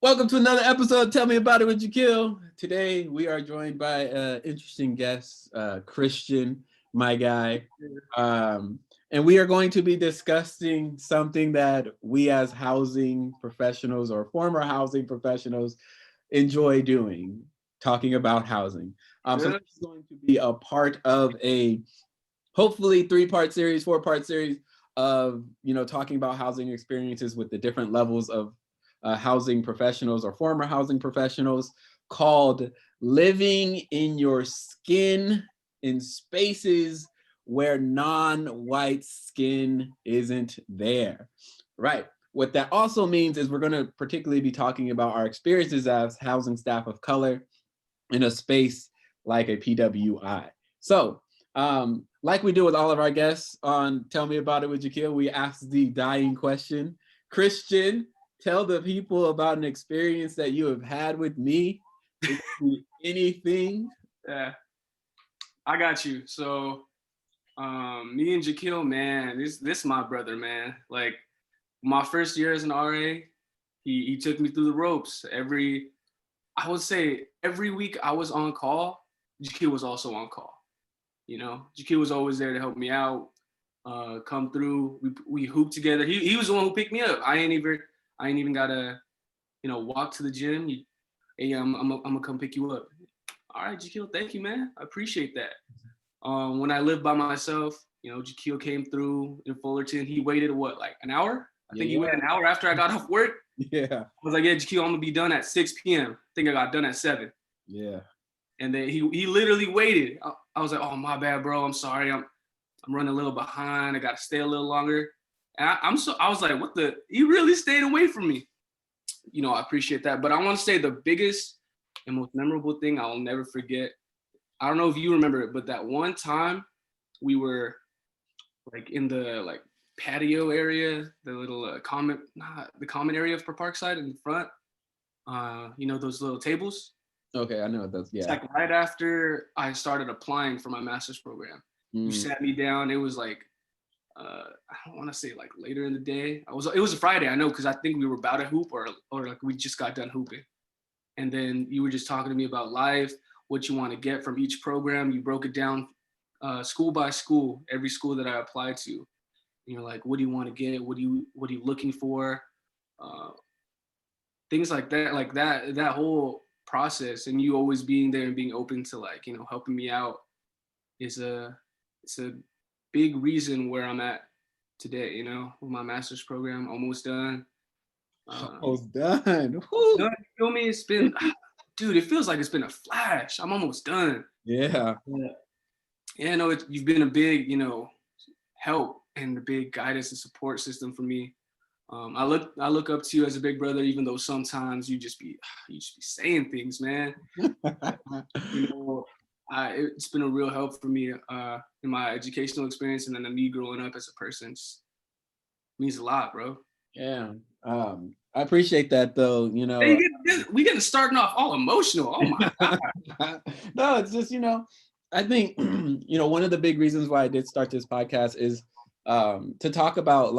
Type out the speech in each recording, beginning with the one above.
Welcome to another episode of Tell Me About It with Jakeel. Today we are joined by an interesting guest, Christian, my guy. And we are going to be discussing something that we as housing professionals or former housing professionals enjoy doing, talking about housing. So this is going to be a part of a hopefully 3-part series, 4-part series of, talking about housing experiences with the different levels of housing professionals or former housing professionals, called Living in Your Skin in Spaces Where Non-White Skin Isn't There. Right. What that also means is we're going to particularly be talking about our experiences as housing staff of color in a space like a PWI. So, like we do with all of our guests on Tell Me About It with Jakeel, we ask the dying question. Christian, tell the people about an experience that you have had with me. It could be anything. Yeah, I got you. So, me and Jakeel, man, this my brother, man. Like my first year as an RA, he took me through the ropes. I would say every week I was on call, Jakeel was also on call. Jakeel was always there to help me out, come through. We hooped together. He was the one who picked me up. I ain't even gotta, walk to the gym. Hey, I'm gonna come pick you up. All right, Jakeel, thank you, man. I appreciate that. When I lived by myself, Jakeel came through in Fullerton. He waited like an hour? I think he waited an hour after I got off work. Yeah. I was like, yeah, Jakeel, I'm gonna be done at 6 p.m. I think I got done at 7. Yeah. And then he literally waited. I was like, oh, my bad, bro. I'm sorry. I'm running a little behind. I gotta stay a little longer. And I was like, what the? He really stayed away from me. I appreciate that. But I want to say the biggest and most memorable thing I'll never forget. I don't know if you remember it, but that one time we were like in the patio area, the little the common area for Parkside in the front. Those little tables. Okay, I know what those. Yeah. It's like right after I started applying for my master's program. You sat me down. It was like I don't want to say like later in the day. It was a Friday, I know, because I think we were about to hoop or like we just got done hooping. And then you were just talking to me about life, what you want to get from each program. You broke it down school by school, every school that I applied to. And you're like, what do you want to get? What are you looking for? Things like that whole process, and you always being there and being open to helping me out it's a big reason where I'm at today, with my master's program almost done. Almost done. You feel me? It's been, dude, it feels like it's been a flash. I'm almost done. Yeah. Yeah, no, you've been a big, help and a big guidance and support system for me. I look up to you as a big brother, even though sometimes you just be saying things, man. It's been a real help for me in my educational experience, and then me growing up as a person. Just means a lot, bro. Yeah. I appreciate that, though. Hey, we getting starting off all emotional. Oh my god. No, it's just I think one of the big reasons why I did start this podcast is to talk about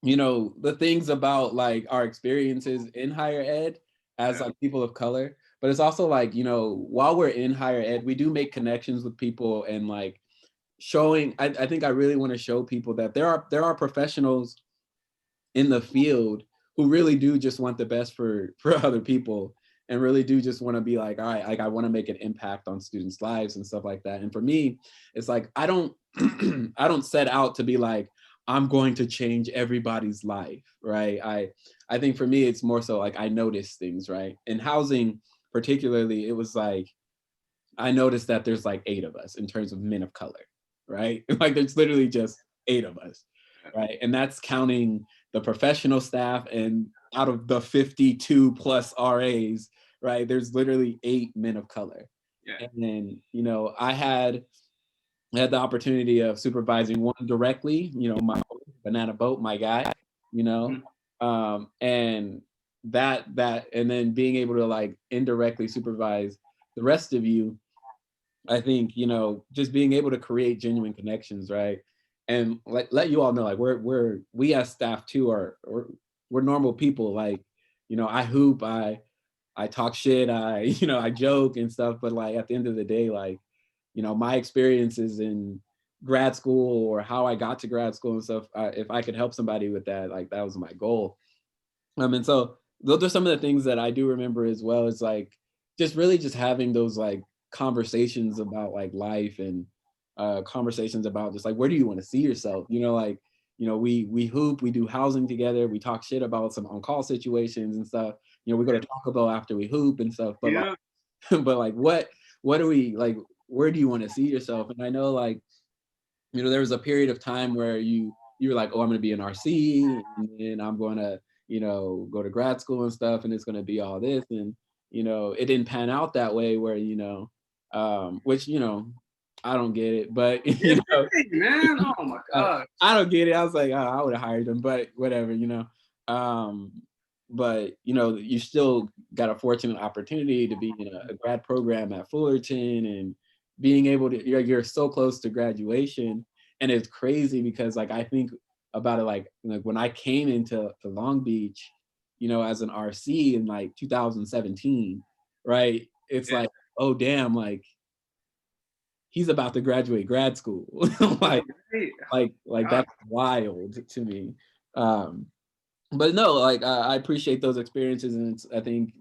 the things about our experiences in higher ed as people of color. But it's also while we're in higher ed, we do make connections with people and showing. I think I really want to show people that there are professionals in the field who really do just want the best for other people and really do just want to be all right, I want to make an impact on students' lives and stuff like that. And for me, it's I don't I don't set out to be I'm going to change everybody's life, right? I think for me, it's more so I notice things, right? In housing, particularly, it was I noticed that there's 8 of us in terms of men of color, right? There's literally just 8 of us, right? And that's counting the professional staff, and out of the 52 plus RAs, right? There's literally 8 men of color. Yeah. And then, I had the opportunity of supervising one directly, my banana boat, my guy, and that, and then being able to indirectly supervise the rest of you. I think, just being able to create genuine connections, right? And let you all know, we as staff too we're normal people. I hoop, I talk shit, I joke and stuff, but like at the end of the day, like, my experiences in grad school or how I got to grad school and stuff, if I could help somebody with that, like that was my goal. And so those are some of the things that I do remember as well. Is like just really just having those like conversations about like life and conversations about just like where do you want to see yourself? Like we hoop, we do housing together, we talk shit about some on call situations and stuff. We go to Taco Bell after we hoop and stuff. But like, Yeah. but like what do we like? Where do you want to see yourself? And I know like there was a period of time where you were like, oh, I'm going to be an RC, and then I'm going to go to grad school and stuff, and it's going to be all this, and it didn't pan out that way. Where which I don't get it, but Yeah, man. Oh my god. I don't get it. I was like, oh, I would have hired him, but whatever. Um, but you still got a fortunate opportunity to be in a grad program at Fullerton and being able to you're so close to graduation. And it's crazy because like I think about it like when I came into Long Beach, as an RC in like 2017, right? It's Yeah. like, oh damn, like he's about to graduate grad school. like Right. like God. that's wild to me. Um but no, like I appreciate those experiences, and I think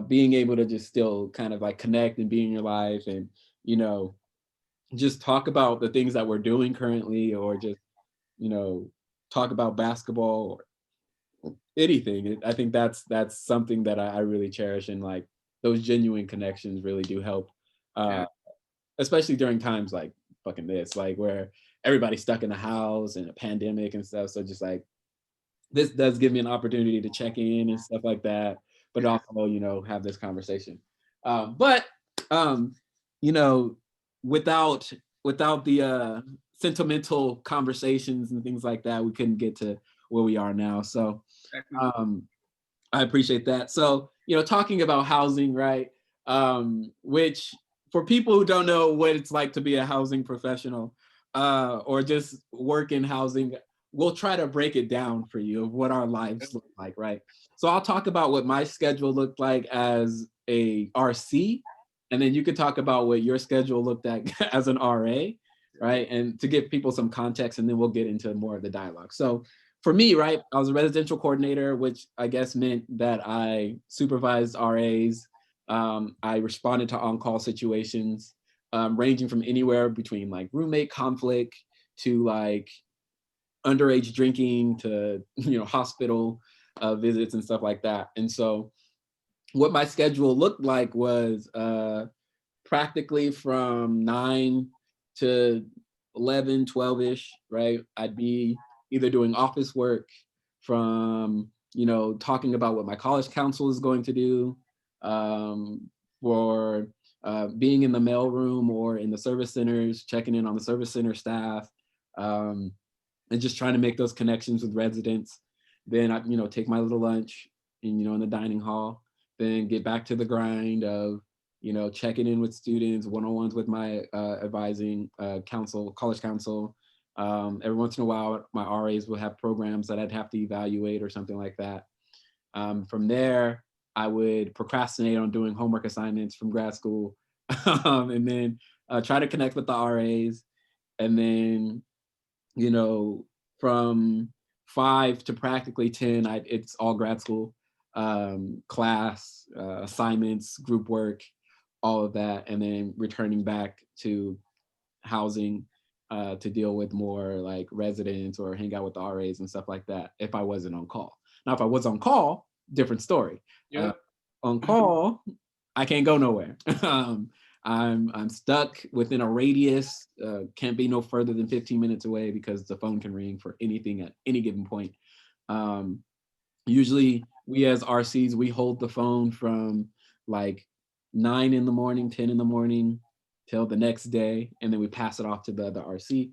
being able to just still kind of like connect and be in your life, and you know just talk about the things that we're doing currently, or just you know talk about basketball or anything. I think that's something that I really cherish, and like those genuine connections really do help, Yeah. uh, especially during times like fucking this, like where everybody's stuck in the house and a pandemic and stuff. So just like this does give me an opportunity to check in and stuff like that, but Yeah. also, have this conversation. But you know, without the sentimental conversations and things like that, we couldn't get to where we are now. So Exactly. um, I appreciate that. So, talking about housing, right? Which for people who don't know what it's like to be a housing professional, or just work in housing, we'll try to break it down for you of what our lives look like, right? So I'll talk about what my schedule looked like as a RC, and then you could talk about what your schedule looked like as an RA, right? And to give people some context, and then we'll get into more of the dialogue. So for me, right, I was a residential coordinator, which I guess meant that I supervised RAs. I responded to on-call situations, ranging from anywhere between like roommate conflict to like underage drinking to hospital visits and stuff like that. And so, what my schedule looked like was practically from 9 to 11, 12-ish, right? I'd be either doing office work from, talking about what my college council is going to do, for being in the mail room or in the service centers, checking in on the service center staff, and just trying to make those connections with residents. Then I, take my little lunch in the dining hall, then get back to the grind of checking in with students, one-on-ones with my advising council, college council. Every once in a while, my RAs will have programs that I'd have to evaluate or something like that. From there, I would procrastinate on doing homework assignments from grad school, and then try to connect with the RAs. And then, you know, from 5 to practically 10, it's all grad school, class, assignments, group work, all of that, and then returning back to housing to deal with more like residents or hang out with the RAs and stuff like that if I wasn't on call. Now, if I was on call, different story. Uh, Yep. on call, I can't go nowhere. I'm stuck within a radius, can't be no further than 15 minutes away because the phone can ring for anything at any given point. Um, Usually we as RCs, we hold the phone from like 9 in the morning, 10 in the morning till the next day, and then we pass it off to the RC.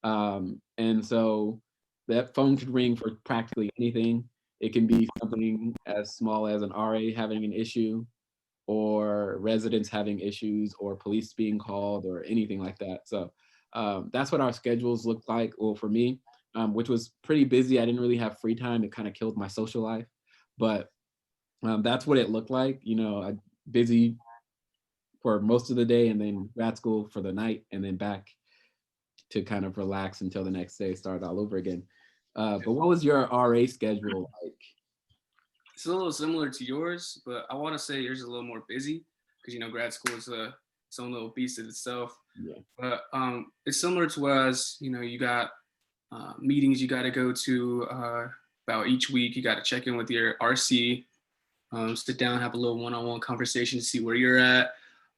And so that phone could ring for practically anything. It can be something as small as an RA having an issue, or residents having issues, or police being called, or anything like that. So that's what our schedules look like. Well, for me, which was pretty busy. I didn't really have free time. It kind of killed my social life. But that's what it looked like. I busy for most of the day and then grad school for the night and then back to kind of relax until the next day, start all over again. But what was your RA schedule like? It's a little similar to yours, but I want to say yours is a little more busy because grad school is its own little beast in itself. Yeah. But it's similar to whereas you got meetings you got to go to about each week. You got to check in with your RC, sit down, have a little one-on-one conversation to see where you're at,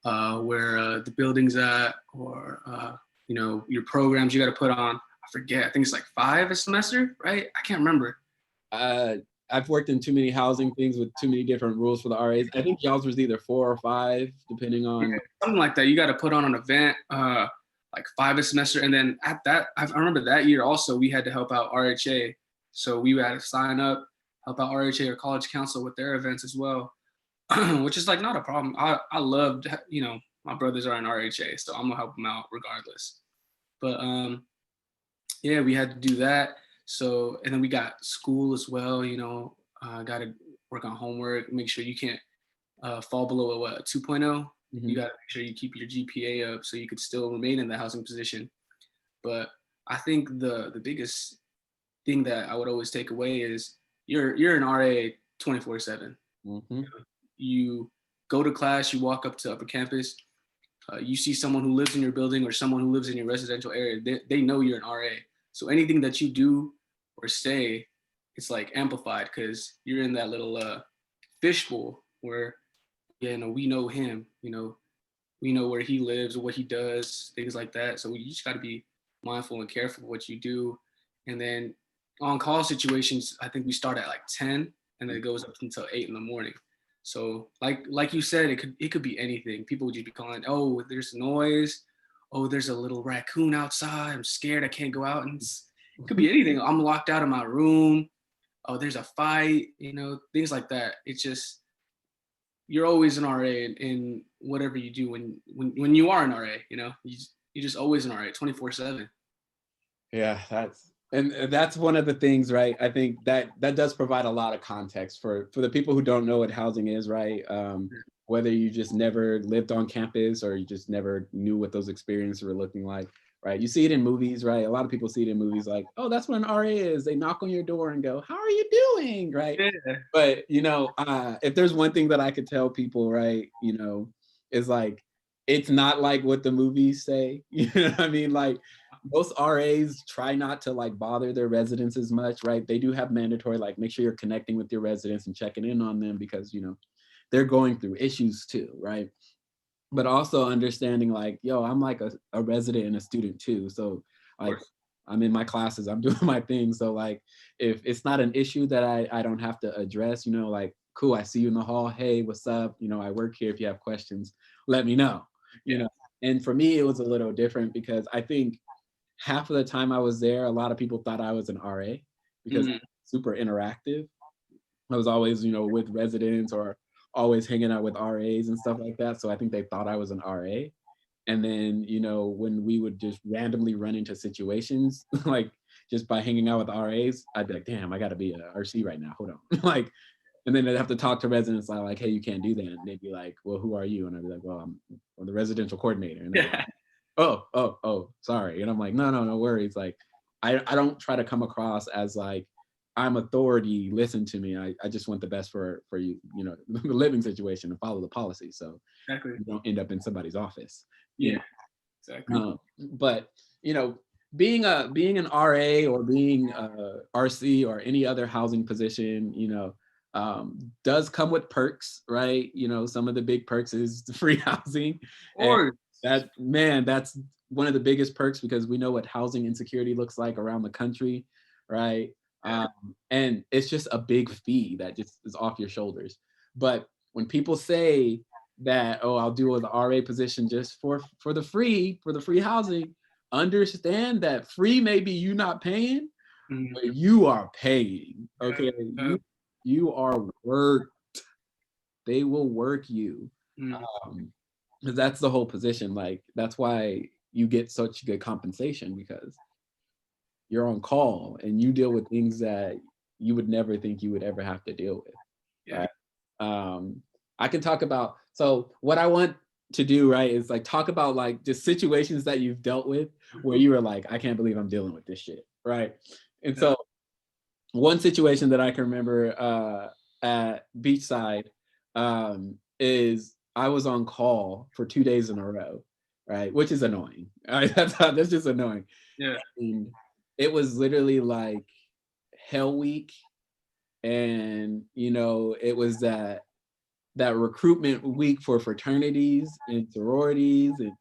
where the building's at, or your programs you got to put on. I forget. I think it's like 5 a semester, right? I can't remember. I've worked in too many housing things with too many different rules for the RAs. I think y'all's was either 4 or 5, depending on something like that. You got to put on an event, like 5 a semester, and then at that, I remember that year also we had to help out RHA, so we had to sign up, help out RHA or College Council with their events as well, which is like not a problem. I loved, my brothers are in RHA, so I'm gonna help them out regardless. But yeah, we had to do that. So, and then we got school as well. Got to work on homework, make sure you can't fall below a 2.0. You got to make sure you keep your GPA up so you could still remain in the housing position. But I think the biggest thing that I would always take away is you're an RA 24/7. You go to class, you walk up to upper campus, you see someone who lives in your building or someone who lives in your residential area, they know you're an RA. So anything that you do or say, it's like amplified because you're in that little fishbowl where, we know him, we know where he lives, what he does, things like that. So you just got to be mindful and careful what you do. And then on call situations, I think we start at like 10 and then it goes up until 8 in the morning. So like you said, it could be anything. People would just be calling, oh, there's noise. Oh, there's a little raccoon outside. I'm scared. I can't go out. And it could be anything. I'm locked out of my room. Oh, there's a fight, things like that. It's just, you're always an RA in whatever you do when you are an RA, you're just always an RA 24/7. Yeah, that's one of the things, right? I think that does provide a lot of context for the people who don't know what housing is, right? Whether you just never lived on campus or you just never knew what those experiences were looking like, right? You see it in movies, right? A lot of people see it in movies like, oh, that's what an RA is. They knock on your door and go, how are you doing, right? Yeah. But, if there's one thing that I could tell people, right, is like, it's not like what the movies say. You know what I mean? Like, most RAs try not to like bother their residents as much, right? They do have mandatory, like make sure you're connecting with your residents and checking in on them because, they're going through issues too, right? But also understanding like, yo, I'm like a resident and a student too. So like I'm in my classes, I'm doing my thing. So like, if it's not an issue that I don't have to address, like, cool, I see you in the hall. Hey, what's up? I work here. If you have questions, let me know, you know? And for me, it was a little different because I think half of the time I was there, a lot of people thought I was an RA because I'm super interactive. I was always, with residents or always hanging out with RAs and stuff like that. So I think they thought I was an RA. And then, when we would just randomly run into situations, like just by hanging out with RAs, I'd be like, damn, I got to be an RC right now. Hold on. Like, and then they'd have to talk to residents like, hey, you can't do that. And they'd be like, well, who are you? And I'd be like, well, I'm the residential coordinator. And they're like, oh, sorry. And I'm like, no worries. Like, I don't try to come across as like, I'm authority, listen to me. I just want the best for you, the living situation and follow the policy. So Exactly. you don't end up in somebody's office. Exactly. But, being an RA or being a RC or any other housing position, does come with perks, right? Some of the big perks is the free housing. And that's one of the biggest perks because we know what housing insecurity looks like around the country, right? And it's just a big fee that just is off your shoulders. But when people say that, oh, I'll do the RA position just for the free housing, understand that free may be you not paying, but you are paying. Okay, you are worked. They will work you. Because that's the whole position. Like that's why you get such good compensation because you're on call and you deal with things that you would never think you would ever have to deal with. Yeah. Um, I can talk about, so what I want to do, right, is like talk about like just situations that you've dealt with where you were like, I can't believe I'm dealing with this shit, right? And Yeah. so one situation that I can remember at Beachside is I was on call for 2 days in a row, right? Which is annoying. Right? That's just annoying. Yeah. And it was literally like Hell Week, and it was that recruitment week for fraternities and sororities, and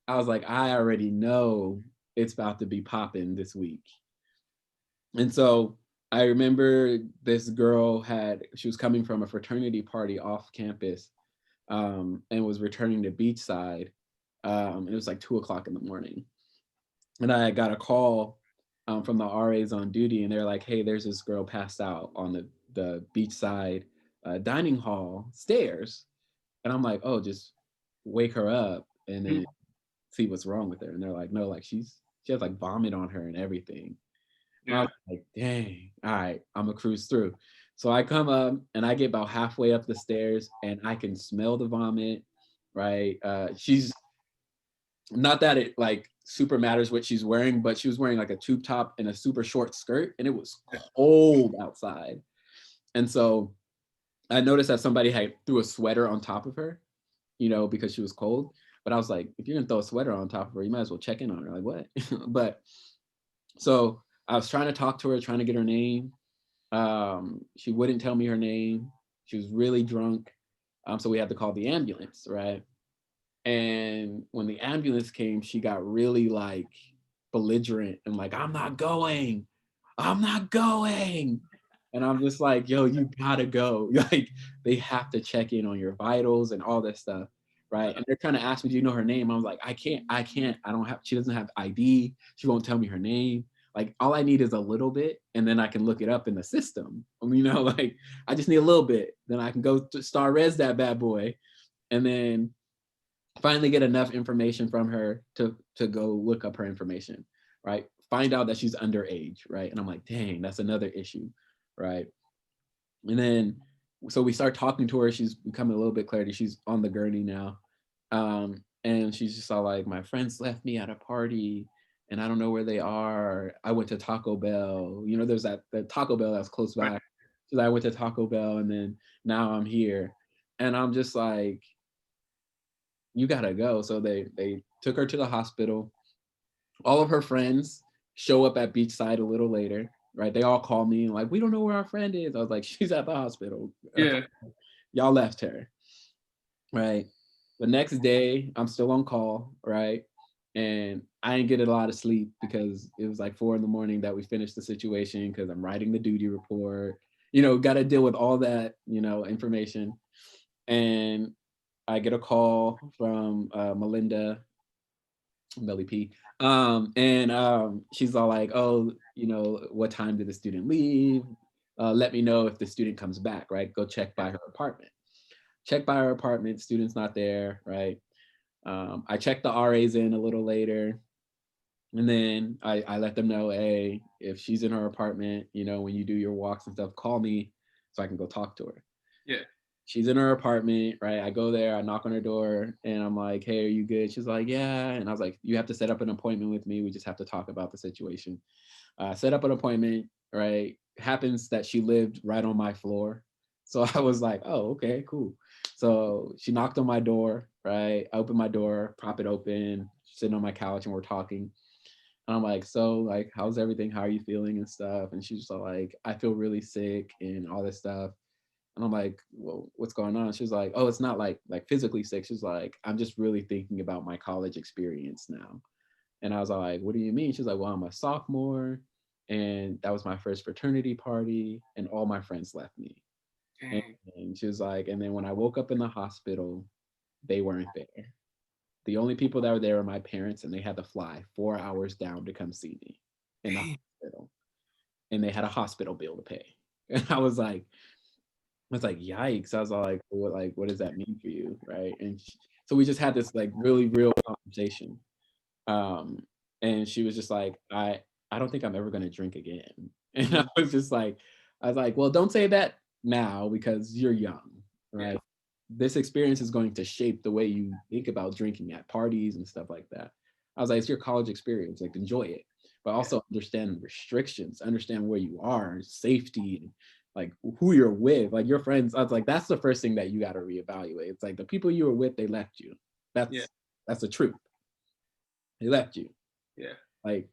I was like, I already know it's about to be popping this week. And so I remember this girl she was coming from a fraternity party off campus, and was returning to Beachside. It was like 2 o'clock in the morning. And I got a call from the RAs on duty, and they're like, hey, there's this girl passed out on the Beachside dining hall stairs. And I'm like, oh, just wake her up and then Mhm. see what's wrong with her. And they're like, no, like she has like vomit on her and everything. And I Yeah. was like, dang, all right, I'm gonna cruise through. So I come up and I get about halfway up the stairs and I can smell the vomit, right? She's not that it like super matters what she's wearing, but she was wearing like a tube top and a super short skirt, and it was cold outside. And so I noticed that somebody had threw a sweater on top of her, because she was cold. But I was like, if you're gonna throw a sweater on top of her, you might as well check in on her. Like, what? But so I was trying to talk to her, trying to get her name. She wouldn't tell me her name. She was really drunk. So we had to call the ambulance, right? And when the ambulance came, she got really like belligerent and like, I'm not going. I'm not going. And I'm just like, yo, you gotta go. Like, they have to check in on your vitals and all that stuff. Right. And they're trying to ask me, do you know her name? I was like, I can't. I don't have, she doesn't have ID. She won't tell me her name. Like, all I need is a little bit, and then I can look it up in the system. Like, I just need a little bit. Then I can go to star res that bad boy. And then finally get enough information from her to go look up her information, right? Find out that she's underage, right? And I'm like, dang, that's another issue, right? And then so we start talking to her. She's becoming a little bit clarity. She's on the gurney now. And she's just all like, my friends left me at a party and I don't know where they are. I went to Taco Bell. There's that Taco Bell that's close Right. by. She's like, I went to Taco Bell and then now I'm here. And I'm just like, you gotta go. So they took her to the hospital. All of her friends show up at Beachside a little later, right? They all call me and like, we don't know where our friend is. I was like, she's at the hospital. Yeah. Y'all left her, right? The next day, I'm still on call, right? And I didn't get a lot of sleep because it was like 4 in the morning that we finished the situation because I'm writing the duty report. Got to deal with all that, information. And I get a call from Melinda, Melly P. And she's all like, oh, what time did the student leave? Let me know if the student comes back, right? Go check by her apartment. Check by her apartment, student's not there, right? I checked the RAs in a little later. And then I let them know, hey, if she's in her apartment, when you do your walks and stuff, call me so I can go talk to her. Yeah. She's in her apartment, right? I go there, I knock on her door, and I'm like, hey, are you good? She's like, yeah. And I was like, you have to set up an appointment with me. We just have to talk about the situation. Set up an appointment, right? Happens that she lived right on my floor. So I was like, oh, okay, cool. So she knocked on my door, right? I opened my door, prop it open, sitting on my couch, and we're talking. And I'm like, so like, how's everything? How are you feeling and stuff? And she's like, I feel really sick and all this stuff. And I'm like, well, what's going on? She's like, oh, it's not like physically sick. She's like, I'm just really thinking about my college experience now. And I was like, what do you mean? She's like, well, I'm a sophomore and that was my first fraternity party and all my friends left me. And, Dang. and she was like, and then when I woke up in the hospital, they weren't there. The only people that were there were my parents, and they had to fly 4 hours down to come see me in the Dang. hospital. And they had a hospital bill to pay. And I was like, yikes. I was like, what does that mean for you? Right. And so we just had this like really real conversation. Um, and she was just like, I don't think I'm ever gonna drink again. And Mhm. I was like, well, don't say that now because you're young, right? Yeah. This experience is going to shape the way you think about drinking at parties and stuff like that. I was like, it's your college experience, like enjoy it, but also understand restrictions, understand where you are, safety, and like who you're with, like your friends. I was like, that's the first thing that you got to reevaluate. It's like the people you were with, they left you. Yeah. That's the truth. They left you. Yeah. Like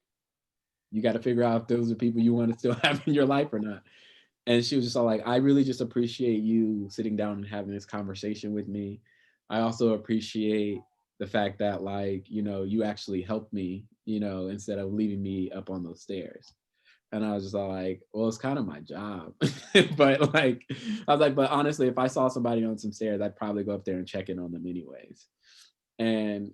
you got to figure out if those are people you want to still have in your life or not. And she was just all like, I really just appreciate you sitting down and having this conversation with me. I also appreciate the fact that, like, you know, you actually helped me, you know, instead of leaving me up on those stairs. And I was just all like, well, it's kind of my job. But like, I was like, but honestly, if I saw somebody on some stairs, I'd probably go up there and check in on them anyways. And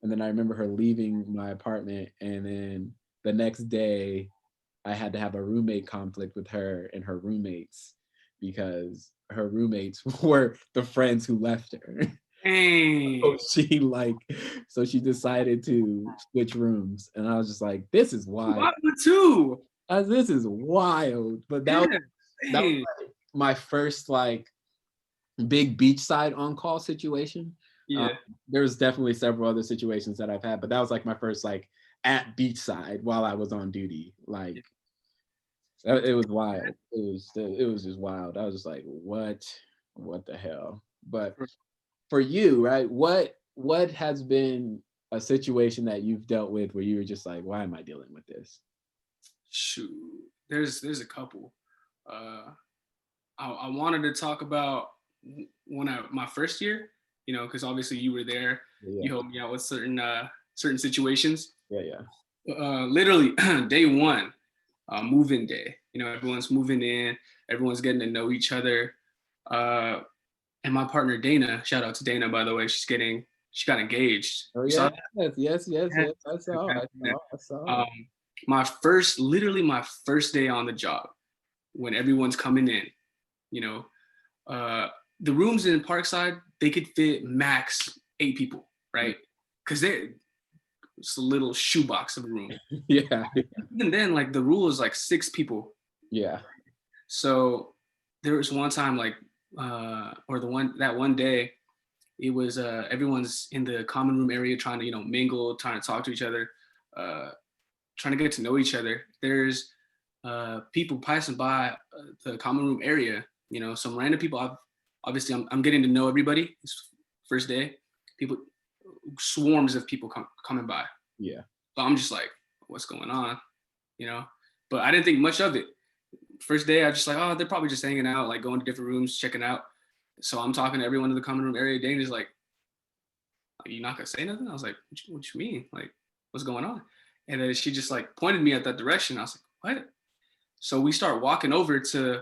and then I remember her leaving my apartment, and then the next day I had to have a roommate conflict with her and her roommates because her roommates were the friends who left her. So Dang. she decided to switch rooms, and I was just like, this is wild. What too? This is wild. But Yeah. that was Dang. like my first like big beachside on call situation. Yeah. There's definitely several other situations that I've had, but that was like my first like at beachside while I was on duty. Like it was wild. It was just wild. I was just like, what the hell? But for you, right? What has been a situation that you've dealt with where you were just like, why am I dealing with this? Shoot. There's a couple. Uh I wanted to talk about my first year, you know, because obviously you were there. Yeah, You helped me out with certain situations. yeah, yeah. Literally day one, move-in day. You know, everyone's moving in, everyone's getting to know each other. And my partner Dana, shout out to Dana by the way, she got engaged. Oh You saw yeah, that? yes. I saw. Literally my first day on the job, when everyone's coming in, you know, the rooms in Parkside, they could fit max 8 people, right? Because it's a little shoebox of a room. Yeah, Even then, like the rule is like 6 people. yeah. So there was one time, like, or that one day, it was everyone's in the common room area trying to, you know, mingle, trying to talk to each other, trying to get to know each other. There's people passing by the common room area, you know, some random people. Obviously, I'm getting to know everybody. It's first day, people, swarms of people coming by. Yeah. So I'm just like, what's going on, you know? But I didn't think much of it. First day, I just like, oh, they're probably just hanging out, like going to different rooms, checking out. So I'm talking to everyone in the common room area. Dana's like, are you not gonna say nothing? I was like, what you mean? Like, what's going on? And then she just like pointed me at that direction. I was like, what? So we start walking over to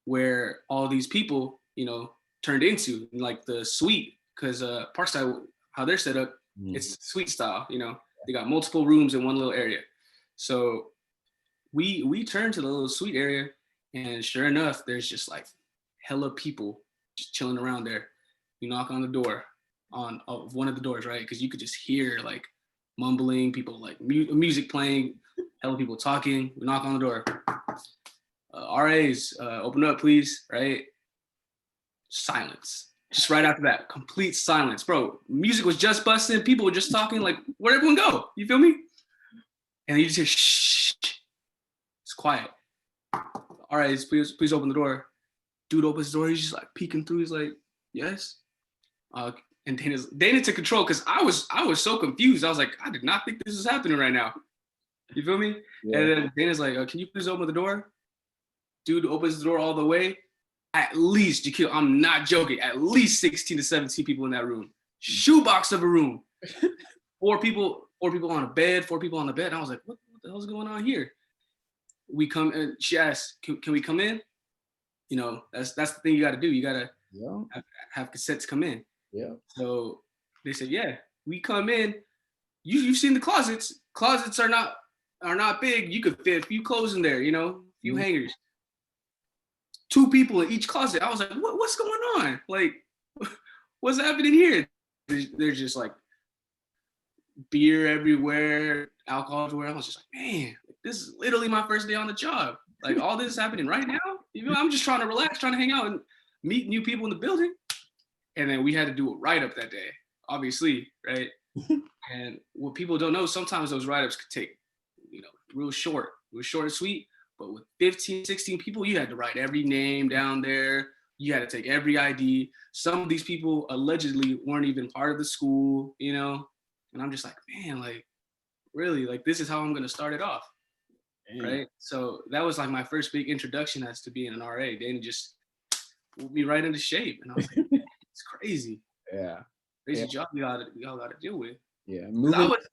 where all these people, you know, turned into like the suite, because Parkside, how they're set up, it's suite style. You know, they got multiple rooms in one little area. So we turned to the little suite area, and sure enough, there's just like hella people just chilling around there. You knock on the door, on one of the doors, right? Because you could just hear like mumbling, people like music playing, hella people talking. We knock on the door. RAs, open up, please, right? Silence. Just right after that, complete silence, bro. Music was just busting. People were just talking. Like, where'd everyone go? You feel me? And you just hear shh. It's quiet. RAs, please open the door. Dude opens the door. He's just like peeking through. He's like, yes. And Dana took control because I was so confused. I was like, I did not think this was happening right now. You feel me? Yeah. And then Dana's like, can you please open the door? Dude opens the door all the way. At least, Jakeel, I'm not joking, at least 16 to 17 people in that room. Shoebox of a room. Four people on a bed, 4 people on the bed. And I was like, what the hell's going on here? We come in, she asked, can we come in? You know, that's the thing you got to do. You got to have cassettes come in. Yeah. So they said, yeah, we come in. You've seen the closets. Closets are not big. You could fit a few clothes in there, you know, a few hangers. 2 people in each closet. I was like, what's going on? Like, what's happening here? There's just like beer everywhere, alcohol everywhere. I was just like, man, this is literally my first day on the job. Like, all this is happening right now. I'm just trying to relax, trying to hang out and meet new people in the building. And then we had to do a write-up that day, obviously, right? And what people don't know, sometimes those write-ups could take, real short and sweet. But with 15, 16 people, you had to write every name down there. You had to take every ID. Some of these people allegedly weren't even part of the school, And I'm just like, man, like, really, like, this is how I'm going to start it off. Right. So that was like my first big introduction as to being an RA. Danny just put me right into shape. And I was like, it's crazy. Yeah. Crazy job we all got to deal with. Yeah.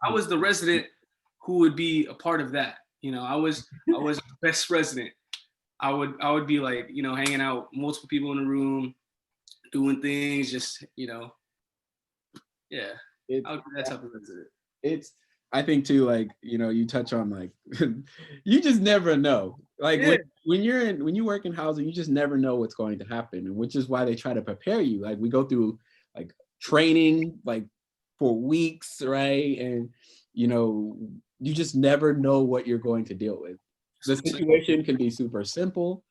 I was the resident who would be a part of that. I was the best resident. I would be like, hanging out, multiple people in the room, doing things, just, yeah. I would be that type of resident. I think too, like, you touch on like, you just never know. Like when you work in housing, you just never know what's going to happen. And which is why they try to prepare you. Like we go through like training, like for weeks, right? And, you just never know what you're going to deal with. The situation can be super simple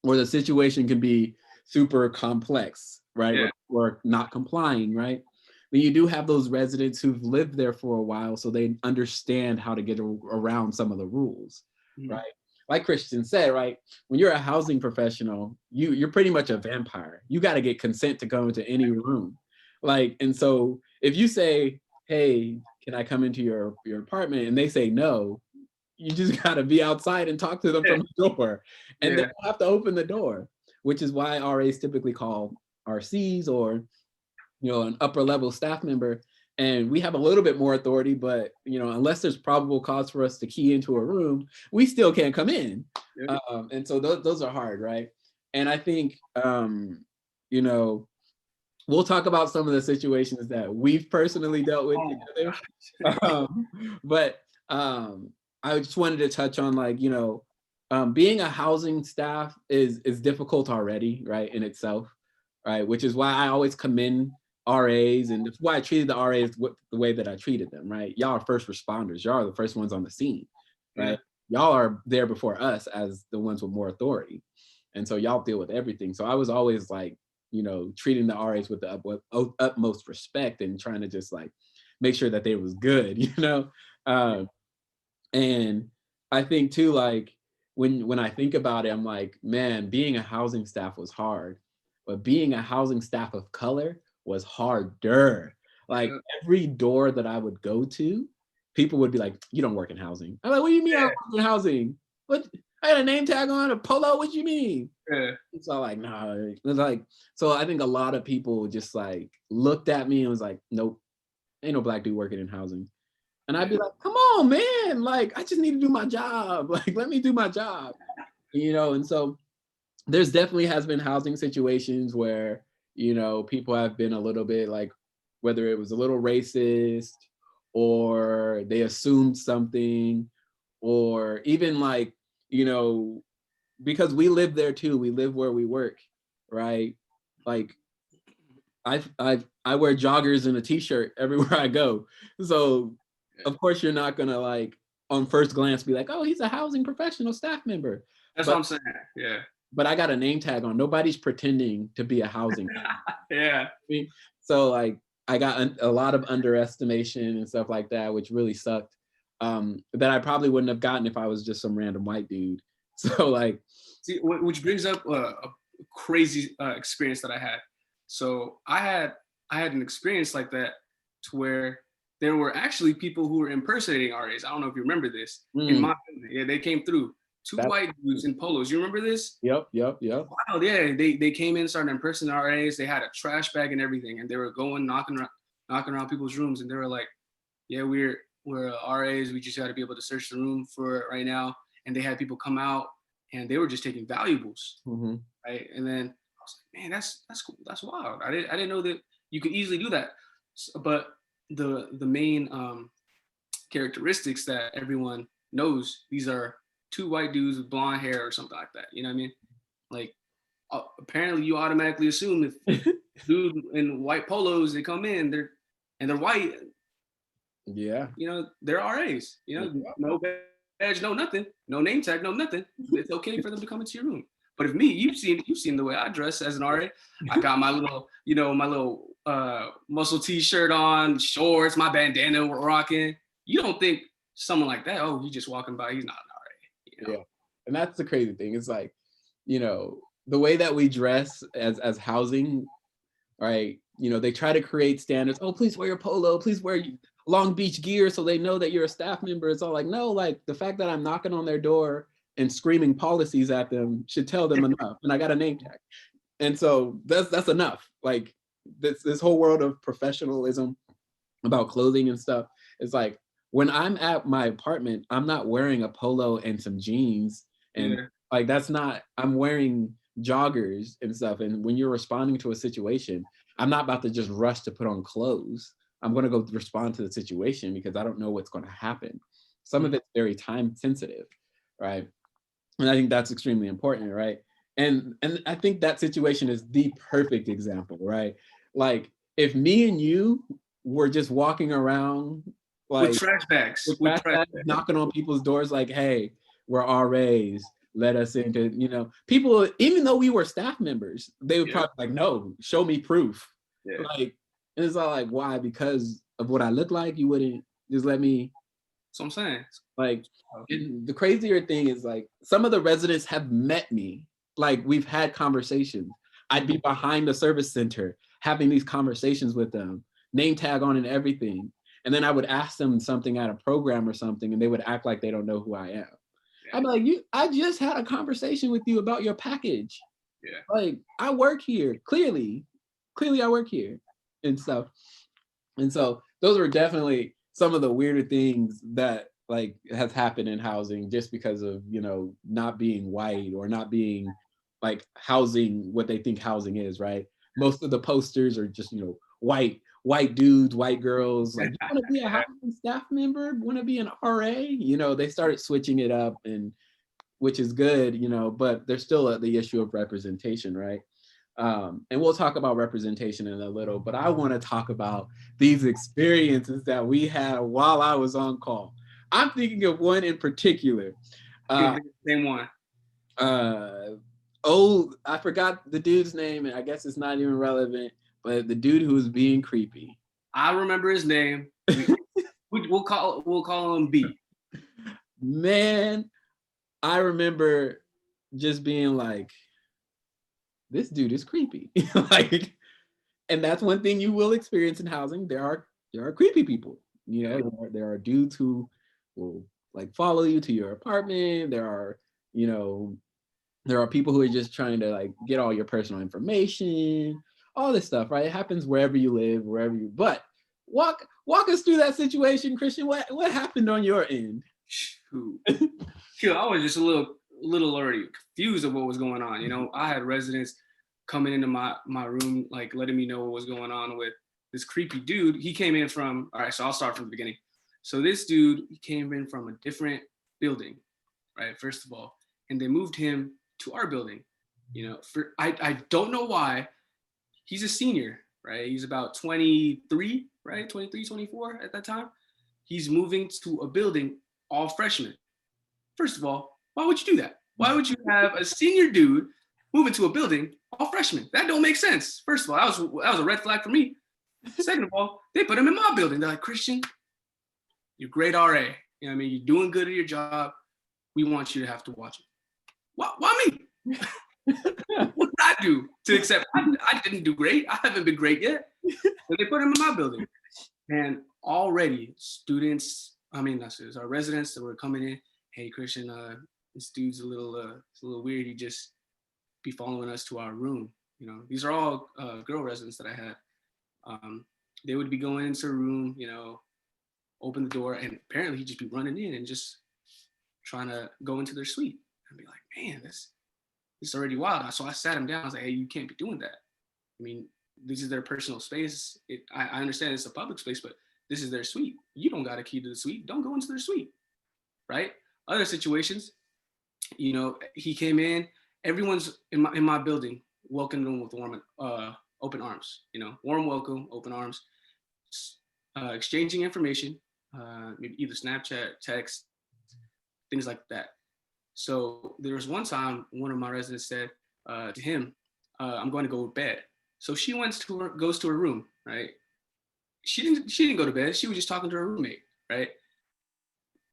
or the situation can be super complex, right? Yeah. Or not complying, right? But you do have those residents who've lived there for a while, so they understand how to get around some of the rules, right? Like Christian said, right? When you're a housing professional, you're pretty much a vampire. You got to get consent to go into any room. Like, and so if you say, hey, can I come into your apartment? And they say no, you just got to be outside and talk to them from the door. And they have to open the door, which is why RAs typically call RCs or an upper level staff member, and we have a little bit more authority, but unless there's probable cause for us to key into a room, we still can't come in. And so those are hard, right? And I think we'll talk about some of the situations that we've personally dealt with together. But I just wanted to touch on like being a housing staff is difficult already, right, in itself, right? Which is why I always commend RAs, and that's why I treated the RAs the way that I treated them, right? Y'all are first responders. Y'all are the first ones on the scene, right? Y'all are there before us as the ones with more authority. And so y'all deal with everything. So I was always like, treating the RAs with the utmost respect and trying to just like make sure that they was good, and I think too, like when I think about it, I'm like, man, being a housing staff was hard, but being a housing staff of color was harder. Like every door that I would go to, people would be like, you don't work in housing. I'm like, what do you mean I don't work in housing? What? I had a name tag on, a polo, what do you mean? So like, nah. Like, so I think a lot of people just like looked at me and was like, nope, ain't no black dude working in housing. And I'd be like, come on, man. Like, I just need to do my job. Like, let me do my job. And so there's definitely has been housing situations where, people have been a little bit like, whether it was a little racist or they assumed something, or even like, because we live there too, we live where we work, right? Like I wear joggers and a t-shirt everywhere I go. So of course you're not gonna like on first glance be like, oh, he's a housing professional staff member. That's what I'm saying. Yeah. But I got a name tag on. Nobody's pretending to be a housing. Yeah. So like I got a lot of underestimation and stuff like that, which really sucked. That I probably wouldn't have gotten if I was just some random white dude. So like, see, which brings up a crazy experience that I had. So I had an experience like that to where there were actually people who were impersonating RAs. I don't know if you remember this. In my family, yeah, they came through. Two white dudes in polos. You remember this? Yep. Wow, yeah. They came in, started impersonating RAs. They had a trash bag and everything, and they were going knocking around people's rooms, and they were like, "Yeah, we're RAs. We just got to be able to search the room for it right now." And they had people come out, and they were just taking valuables, right? And then I was like, "Man, that's cool. That's wild. I didn't know that you could easily do that." But the main characteristics that everyone knows, these are two white dudes with blonde hair or something like that. You know what I mean? Like, apparently you automatically assume if dude in white polos, they come in, they're white. Yeah. They're RAs. No badge, no nothing, no name tag, no nothing. It's okay for them to come into your room. But if me, you've seen the way I dress as an RA. I got my little, my little muscle t-shirt on, shorts, my bandana we're rocking. You don't think someone like that, oh, he's just walking by, he's not an RA. Yeah. And that's the crazy thing. It's like, the way that we dress as housing, right? They try to create standards. Oh, please wear your polo, please wear Long Beach gear so they know that you're a staff member. It's all like, no, like the fact that I'm knocking on their door and screaming policies at them should tell them enough. And I got a name tag. And so that's enough. Like this whole world of professionalism about clothing and stuff is like, when I'm at my apartment, I'm not wearing a polo and some jeans. And like, I'm wearing joggers and stuff. And when you're responding to a situation, I'm not about to just rush to put on clothes. I'm going to go respond to the situation because I don't know what's going to happen. Some of it's very time sensitive, right? And I think that's extremely important, right? And I think that situation is the perfect example, right? Like if me and you were just walking around like with trash bags, knocking on people's doors like, hey, we're RAs, let us into, people, even though we were staff members, they would probably like, no, show me proof. Like, and it's all like, why? Because of what I look like, you wouldn't just let me. That's what I'm saying. Like, the crazier thing is like, some of the residents have met me. Like, we've had conversations. I'd be behind the service center having these conversations with them, name tag on and everything. And then I would ask them something at a program or something, and they would act like they don't know who I am. I'm like, I just had a conversation with you about your package. Like, I work here. Clearly I work here and stuff. And so those are definitely some of the weirder things that like has happened in housing just because of, not being white or not being like housing what they think housing is, right? Most of the posters are just, white dudes, white girls, like, you want to be a housing staff member, want to be an RA? They started switching it up, and which is good, but there's still the issue of representation, right? And we'll talk about representation in a little, but I want to talk about these experiences that we had while I was on call. I'm thinking of one in particular. Same one. I forgot the dude's name, and I guess it's not even relevant, but the dude who was being creepy. I remember his name. We'll call him B. Man, I remember just being like, this dude is creepy. Like, and that's one thing you will experience in housing. There are creepy people. There are dudes who will like follow you to your apartment. There are people who are just trying to like get all your personal information, all this stuff, right? It happens wherever you live, but walk us through that situation, Christian. What happened on your end? I was just a little already confused of what was going on. I had residents coming into my room, like letting me know what was going on with this creepy dude. He came in from, all right, so I'll start from the beginning. So this dude, he came in from a different building, right? First of all, and they moved him to our building. I don't know why. He's a senior, right? He's about 23, right? 23, 24 at that time. He's moving to a building all freshmen. First of all, why would you do that? Why would you have a senior dude move into a building all freshmen? That don't make sense. First of all, that was a red flag for me. Second of all, they put him in my building. They're like, Christian, you're great RA. You know what I mean? You're doing good at your job. We want you to have to watch it. Why me? What did I do to accept? I didn't do great. I haven't been great yet. But they put him in my building. And already students, not students, our residents that were coming in, hey, Christian, this dude's a little weird. He just be following us to our room. These are all girl residents that I had. They would be going into a room, open the door, and apparently he'd just be running in and just trying to go into their suite. I'd be like, man, this is already wild. So I sat him down. I was like, hey, you can't be doing that. This is their personal space. I understand it's a public space, but this is their suite. You don't got a key to the suite. Don't go into their suite, right? Other situations, he came in. Everyone's in my building welcomed him with warm, open arms. Warm welcome, open arms, exchanging information, maybe either Snapchat, text, things like that. So there was one time one of my residents said to him, "I'm going to go to bed." So she goes to her room, right? She didn't go to bed. She was just talking to her roommate, right?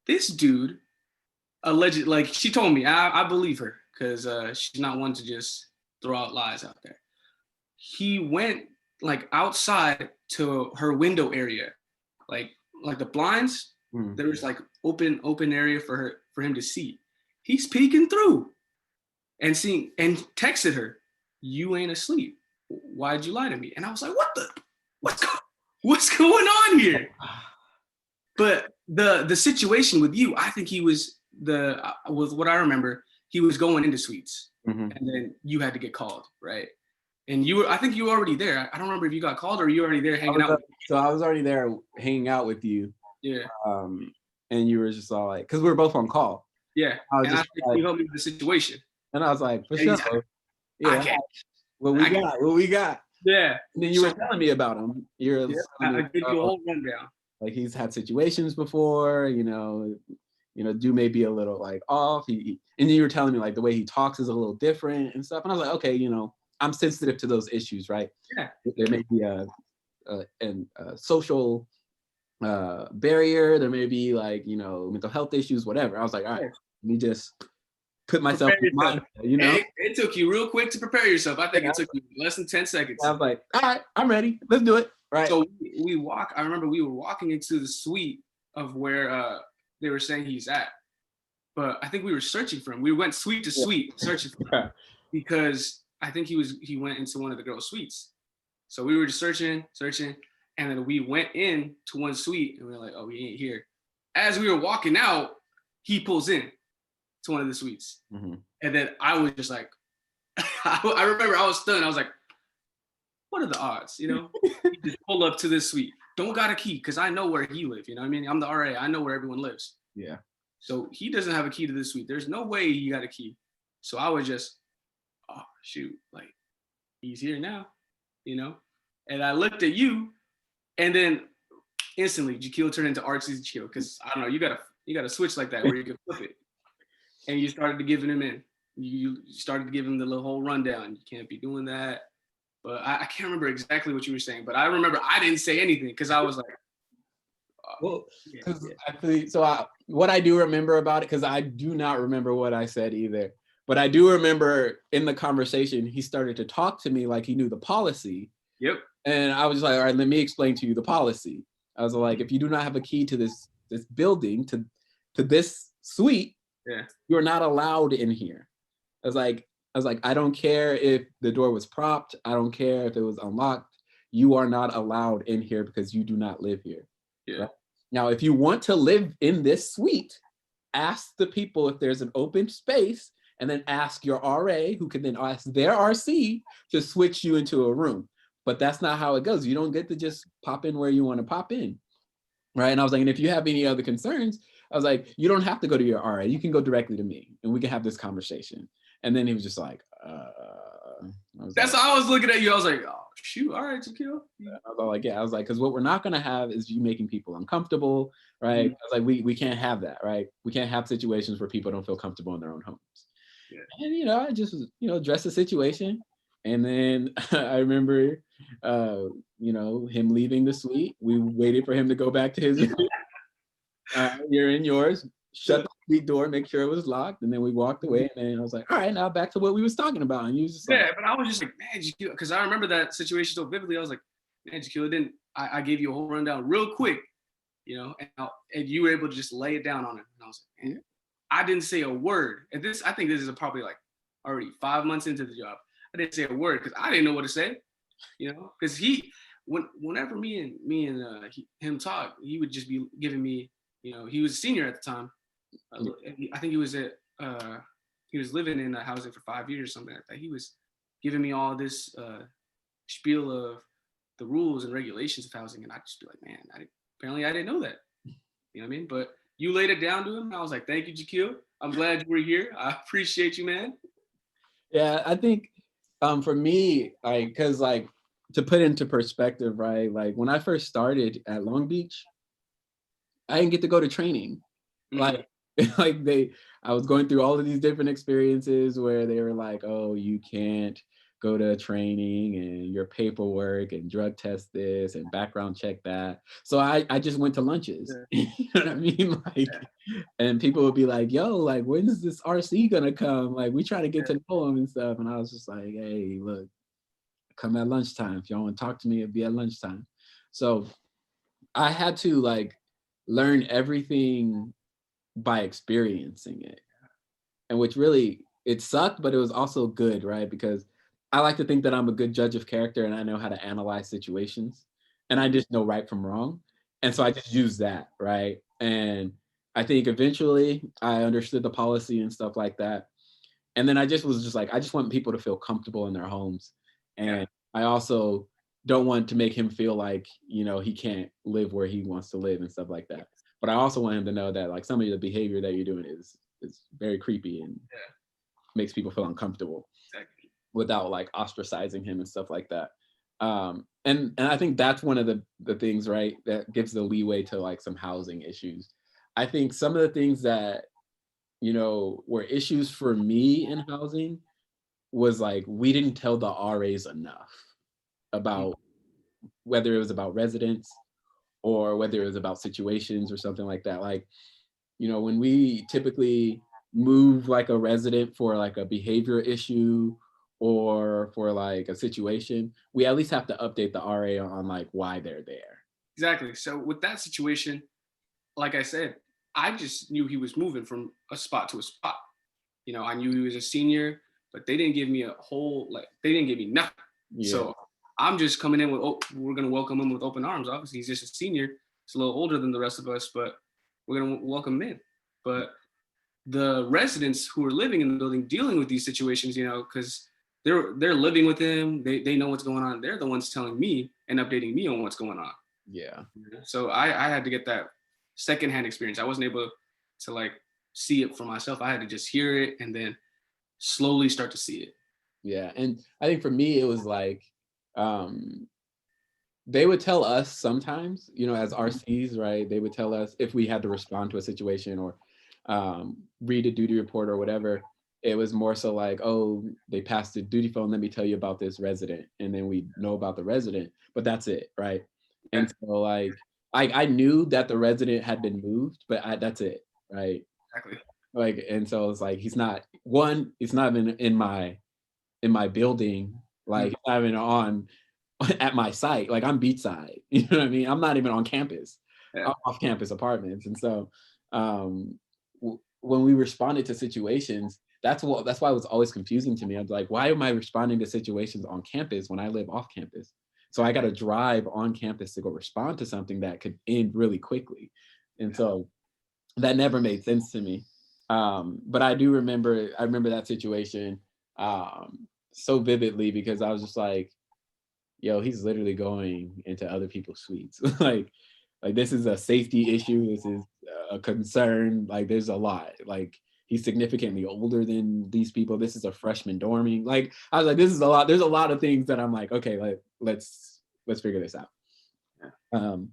This dude alleged, like she told me, I believe her because she's not one to just throw out lies out there. He went like outside to her window area, like the blinds. There was like open area for him to see. He's peeking through and seeing and texted her, "You ain't asleep. Why'd you lie to me?" And I was like, what's going on here? But the situation with you, I think he was with what I remember, he was going into suites, and then you had to get called, right? And I think you were already there. I don't remember if you got called or you were already there hanging out. So I was already there hanging out with you. Yeah. And you were just all like, because we were both on call. Yeah. I think you helped me with the situation. And I was like, for sure. Yeah. What we got. Yeah. And then you were telling me about him. I gave you a whole rundown. Like he's had situations before, dude may be a little like off. And then you were telling me like the way he talks is a little different and stuff. And I was like, okay, I'm sensitive to those issues, right? Yeah. There may be a social barrier. There may be like, mental health issues, whatever. I was like, all right, let me just put myself in mind, It took you real quick to prepare yourself. I think it took you less than 10 seconds. I was like, all right, I'm ready. Let's do it. Right. So I remember we were walking into the suite of where they were saying he's at. But I think we were searching for him. We went suite to suite searching for him because I think he went into one of the girls' suites. So we were just searching, and then we went in to one suite and we were like, oh, he ain't here. As we were walking out, he pulls in to one of the suites. And then I was just like, I remember I was stunned. I was like, what are the odds? You just pull up to this suite. Don't got a key because I know where he lives. You know what I mean? I'm the RA. I know where everyone lives. Yeah. So he doesn't have a key to this suite. There's no way he got a key. So I was just, oh, shoot, like he's here now, And I looked at you, and then instantly Jakeel turned into Archie's Jakeel because I don't know, you got a switch like that where you can flip it, and you started to giving him in. You started to give him the little whole rundown. You can't be doing that. But I can't remember exactly what you were saying. But I remember I didn't say anything because I was like, well, actually, what I do remember about it, because I do not remember what I said either. But I do remember in the conversation, he started to talk to me like he knew the policy. Yep. And I was like, all right, let me explain to you the policy. I was like, if you do not have a key to this building, to this suite, you are not allowed in here. I was like, I don't care if the door was propped. I don't care if it was unlocked. You are not allowed in here because you do not live here. Yeah. Right? Now, if you want to live in this suite, ask the people if there's an open space, and then ask your RA, who can then ask their RC to switch you into a room. But that's not how it goes. You don't get to just pop in where you want to pop in. Right. And I was like, and if you have any other concerns, I was like, you don't have to go to your RA. You can go directly to me and we can have this conversation. And then he was just like, that's how I was looking at you. I was like, oh, shoot. All right, Jakeel. I was like, because what we're not going to have is you making people uncomfortable. Right. I was like, we can't have that. Right. We can't have situations where people don't feel comfortable in their own homes. Yeah. And, I just, address the situation. And then I remember, him leaving the suite. We waited for him to go back to his room. You're in yours. Shut the suite door, make sure it was locked, and then we walked away. And then I was like, all right, now back to what we was talking about. And you was just like, but I was just like, man, Jakeel, because I remember that situation so vividly. I was like, man, Jakeel, I gave you a whole rundown real quick, and you were able to just lay it down on it. And I was like, man, I didn't say a word. And I think this is probably like already 5 months into the job. I didn't say a word because I didn't know what to say, because whenever me and him talk, he would just be giving me, he was a senior at the time. I think he was living in a housing for 5 years or something like that. He was giving me all this spiel of the rules and regulations of housing, and I'd just be like, man, apparently I didn't know that. You know what I mean? But you laid it down to him, and I was like, thank you, Jakeel. I'm glad you were here. I appreciate you, man. Yeah, I think for me, because to put into perspective, right? Like when I first started at Long Beach, I didn't get to go to training. Like Like I was going through all of these different experiences where they were like, oh, you can't go to training and your paperwork and drug test this and background check that. So I just went to lunches. Yeah. You know what I mean? Like, and people would be like, yo, like, when is this RC gonna come? Like, we try to get to know him and stuff. And I was just like, hey, look, come at lunchtime. If y'all want to talk to me, it'll be at lunchtime. So I had to like learn everything by experiencing it. And which really, it sucked, but it was also good, right? Because I like to think that I'm a good judge of character and I know how to analyze situations and I just know right from wrong. And so I just use that, right? And I think eventually I understood the policy and stuff like that. And then I just was just like, I just want people to feel comfortable in their homes. Yeah. And I also don't want to make him feel like, you know, he can't live where he wants to live and stuff like that. But I also want him to know that like some of the behavior that you're doing is very creepy and Yeah. makes people feel uncomfortable Exactly. without like ostracizing him and stuff like that. And I think that's one of the things, right, that gives the leeway to like some housing issues. I think some of the things that, you know, were issues for me in housing was like we didn't tell the RAs enough Mm. about whether it was about residents or whether it was about situations or something like that. Like, you know, when we typically move like a resident for like a behavior issue or for like a situation, we at least have to update the RA on like why they're there. Exactly. So with that situation, like I said, I just knew he was moving from a spot to a spot. You know, I knew he was a senior, but they didn't give me a whole like they didn't give me nothing. Yeah. So I'm just coming in with oh, we're gonna welcome him with open arms. Obviously, he's just a senior. He's a little older than the rest of us, but we're gonna welcome him in. But the residents who are living in the building dealing with these situations, you know, because they're living with him, they know what's going on. They're the ones telling me and updating me on what's going on. Yeah. So I had to get that secondhand experience. I wasn't able to like see it for myself. I had to just hear it and then slowly start to see it. Yeah. And I think for me, it was like, um, they would tell us sometimes, you know, as RCs, right? They would tell us if we had to respond to a situation or read a duty report or whatever. It was more so like, oh, they passed the duty phone. Let me tell you about this resident, and then we know about the resident, but that's it, right? Yeah, And so, like, I knew that the resident had been moved, but that's it, right? exactly. Like, and so it's like he's not one. He's not in my building, like Mm, he's not even on at my site. Like I'm beachside. You know what I mean? I'm not even on campus. yeah, I'm off campus apartments. And so when we responded to situations, that's why it was always confusing to me. I was like, why am I responding to situations on campus when I live off campus? So I got to drive on campus to go respond to something that could end really quickly. And so that never made sense to me. But I remember that situation so vividly because I was just like, yo, he's literally going into other people's suites. like this is a safety issue. This is a concern. Like there's a lot. Like he's significantly older than these people. This is a freshman dorming. Like I was like, this is a lot. There's a lot of things that I'm like, okay, let's figure this out. yeah. Um,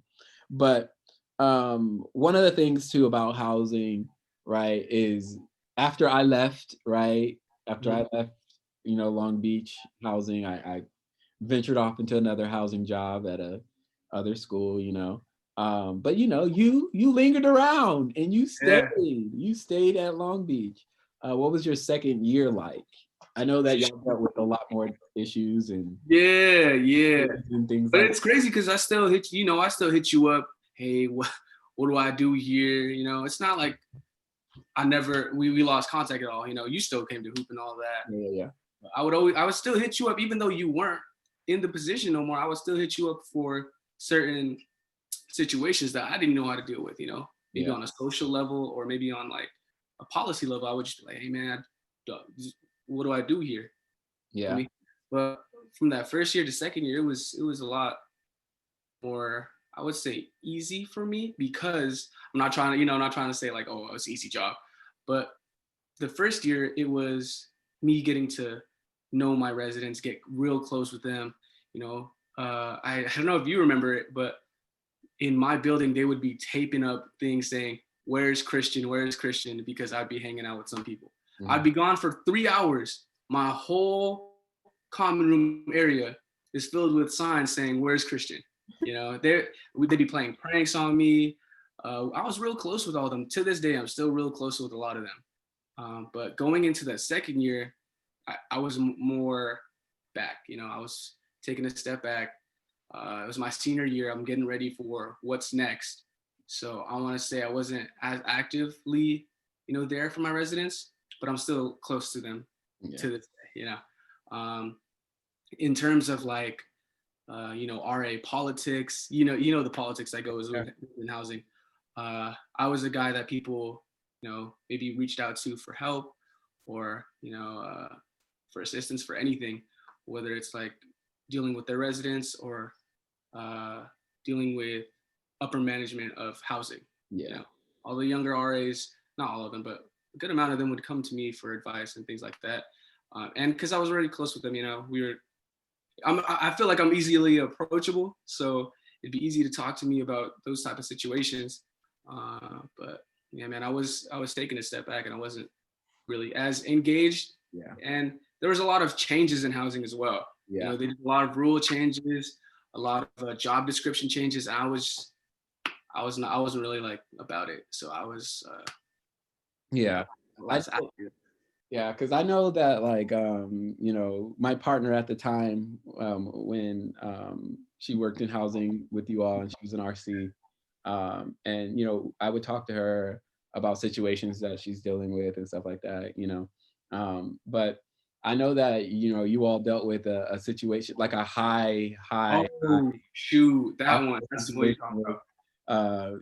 but one of the things too about housing, right, is after I left, right, after Mhm. I left, you know, Long Beach housing, I ventured off into another housing job at a other school, you know. But you know, you lingered around and Yeah. you stayed at Long Beach. What was your second year like? I know that y'all dealt with a lot more issues Yeah, yeah. and things But like it's crazy because I still hit you know, I still hit you up. Hey, what do I do here? You know, it's not like I never we lost contact at all. You know, you still came to hoop and all that. yeah, yeah, I would still hit you up even though you weren't in the position no more. I would still hit you up for certain situations that I didn't know how to deal with, you know, maybe yeah, on a social level or maybe on like a policy level. I would just be like, hey man, what do I do here? I yeah, mean, but from that first year to second year, it was a lot more, I would say, easy for me because I'm not trying to, you know, I'm not trying to say like, oh, it's an easy job, but the first year it was me getting to know my residents, get real close with them. You know, I don't know if you remember it, but in my building they would be taping up things saying where's Christian? Where's Christian? Because I'd be hanging out with some people. Mm-hmm. I'd be gone for 3 hours. My whole common room area is filled with signs saying, where's Christian? You know, they'd be playing pranks on me. I was real close with all of them. To this day, I'm still real close with a lot of them. But going into that second year, I was more back. You know, I was taking a step back. It was my senior year. I'm getting ready for what's next. So I want to say I wasn't as actively, you know, there for my residents, but I'm still close to them to this day, you know. In terms of like, you know, RA politics, you know the politics that goes with in housing. I was a guy that people, you know, maybe reached out to for help or, you know, for assistance for anything, whether it's like dealing with their residents or dealing with upper management of housing. You know, all the younger RAs, not all of them, but a good amount of them would come to me for advice and things like that. And because I was already close with them, you know, I feel like I'm easily approachable, so it'd be easy to talk to me about those type of situations. But yeah, man, I was taking a step back and I wasn't really as engaged. Yeah. And there was a lot of changes in housing as well. Yeah. You know, they did a lot of rule changes, a lot of job description changes. I wasn't really like about it. So I was. Yeah. Yeah, because I know that like you know, my partner at the time when she worked in housing with you all and she was in RC, and you know, I would talk to her about situations that she's dealing with and stuff like that, you know. But I know that, you know, you all dealt with a situation like a high shoot, that one. That's what you're talking about.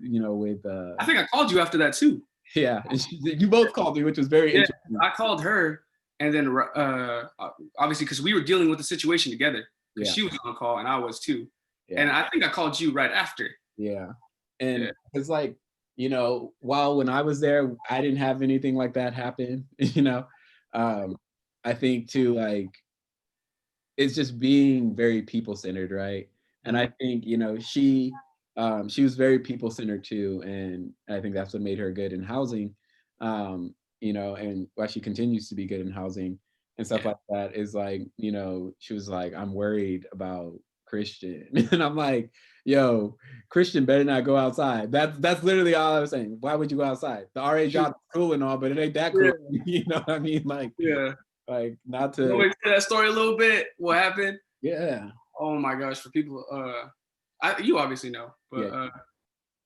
You know, with I think I called you after that too. Yeah, and you both called me, which was very interesting. I called her, and then obviously because we were dealing with the situation together, because she was on call and I was too. And I think I called you right after. Yeah, and it's like, you know, while when I was there, I didn't have anything like that happen. You know, I think too, like, it's just being very people centered, right? And I think, you know, she was very people centered too, and I think that's what made her good in housing. You know, and why she continues to be good in housing and stuff like that is like, you know, she was like, I'm worried about Christian, and I'm like, yo, Christian better not go outside. That's literally all I was saying. Why would you go outside? The RA job is cool and all, but it ain't that cool. You know what I mean? Like, like not to. Can we tell that story a little bit? What happened? Yeah. Oh my gosh, for people, you obviously know, but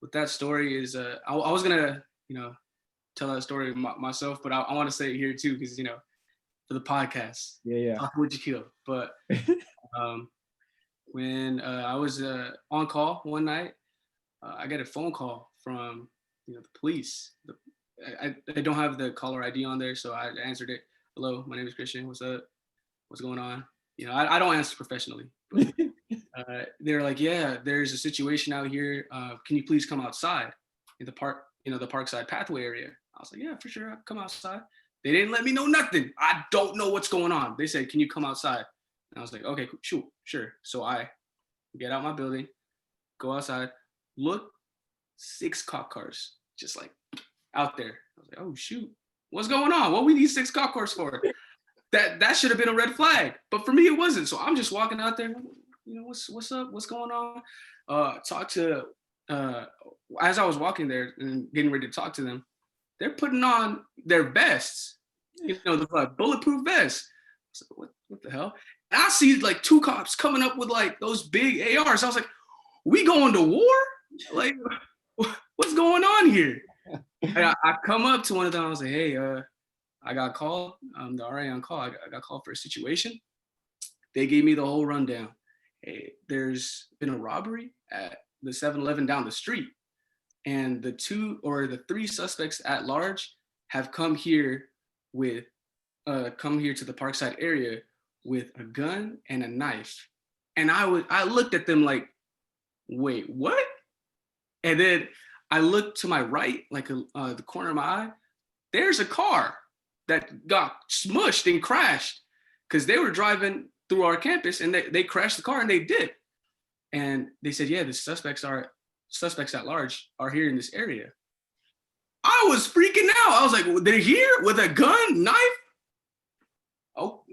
with that story is, I was gonna, you know, tell that story myself, but I want to say it here too, because, you know, for the podcast. Talk with Jakeel. But when I was on call one night, I got a phone call from, you know, the police. I don't have the caller ID on there, so I answered it. Hello, my name is Christian. What's up? What's going on? You know, I don't answer professionally. But, they're like, yeah, there's a situation out here. Can you please come outside in the park, you know, the Parkside Pathway area? I was like, yeah, for sure, I'll come outside. They didn't let me know nothing. I don't know what's going on. They said, can you come outside? And I was like, okay, sure. So I get out my building, go outside, look, 6 cop cars just like out there. I was like, oh shoot, what's going on? What we need 6 cop cars for? That should have been a red flag, but for me it wasn't. So I'm just walking out there, you know, what's up, what's going on? Talk to as I was walking there and getting ready to talk to them, they're putting on their vests, you know, the bulletproof vests. So what the hell? And I see like 2 cops coming up with like those big ARs. I was like, we going to war? Like, what's going on here? And I come up to one of them. I was like, hey, I got called. I'm the RA on call. I got called for a situation. They gave me the whole rundown. Hey, there's been a robbery at the 7-Eleven down the street, and the 2 or the 3 suspects at large have come here to the Parkside area with a gun and a knife. And I looked at them like, wait, what? And then I looked to my right, like the corner of my eye. There's a car that got smushed and crashed because they were driving through our campus, and they crashed the car and they did. And they said, yeah, the suspects at large are here in this area. I was freaking out. I was like, well, they're here with a gun, knife. Oh,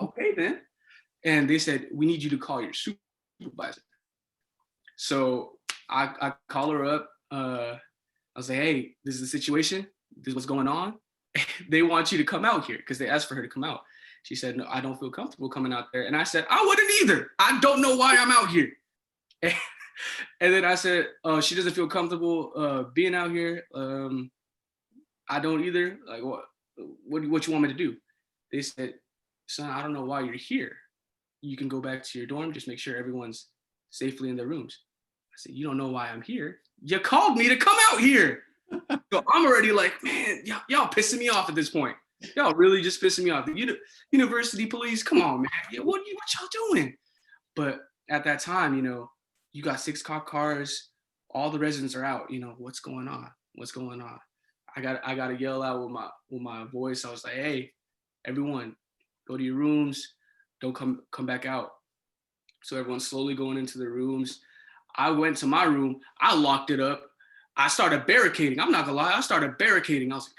okay then. And they said, we need you to call your supervisor. So I call her up. I was like, hey, this is the situation. This is what's going on. They want you to come out here because they asked for her to come out. She said, no, I don't feel comfortable coming out there. And I said, I wouldn't either. I don't know why I'm out here. And then I said, she doesn't feel comfortable being out here. I don't either. Like, what you want me to do? They said, son, I don't know why you're here. You can go back to your dorm. Just make sure everyone's safely in their rooms. I said, you don't know why I'm here. You called me to come out here. So I'm already like, man, y'all pissing me off at this point. Y'all really just pissing me off. The university police, come on, man. Yeah, what y'all doing? But at that time, you got 6 cop cars. All the residents are out. What's going on? What's going on? I got to yell out with my voice. I was like, hey, everyone, go to your rooms. Don't come back out. So everyone's slowly going into their rooms. I went to my room. I locked it up. I started barricading. I'm not gonna lie. I started barricading. I was like,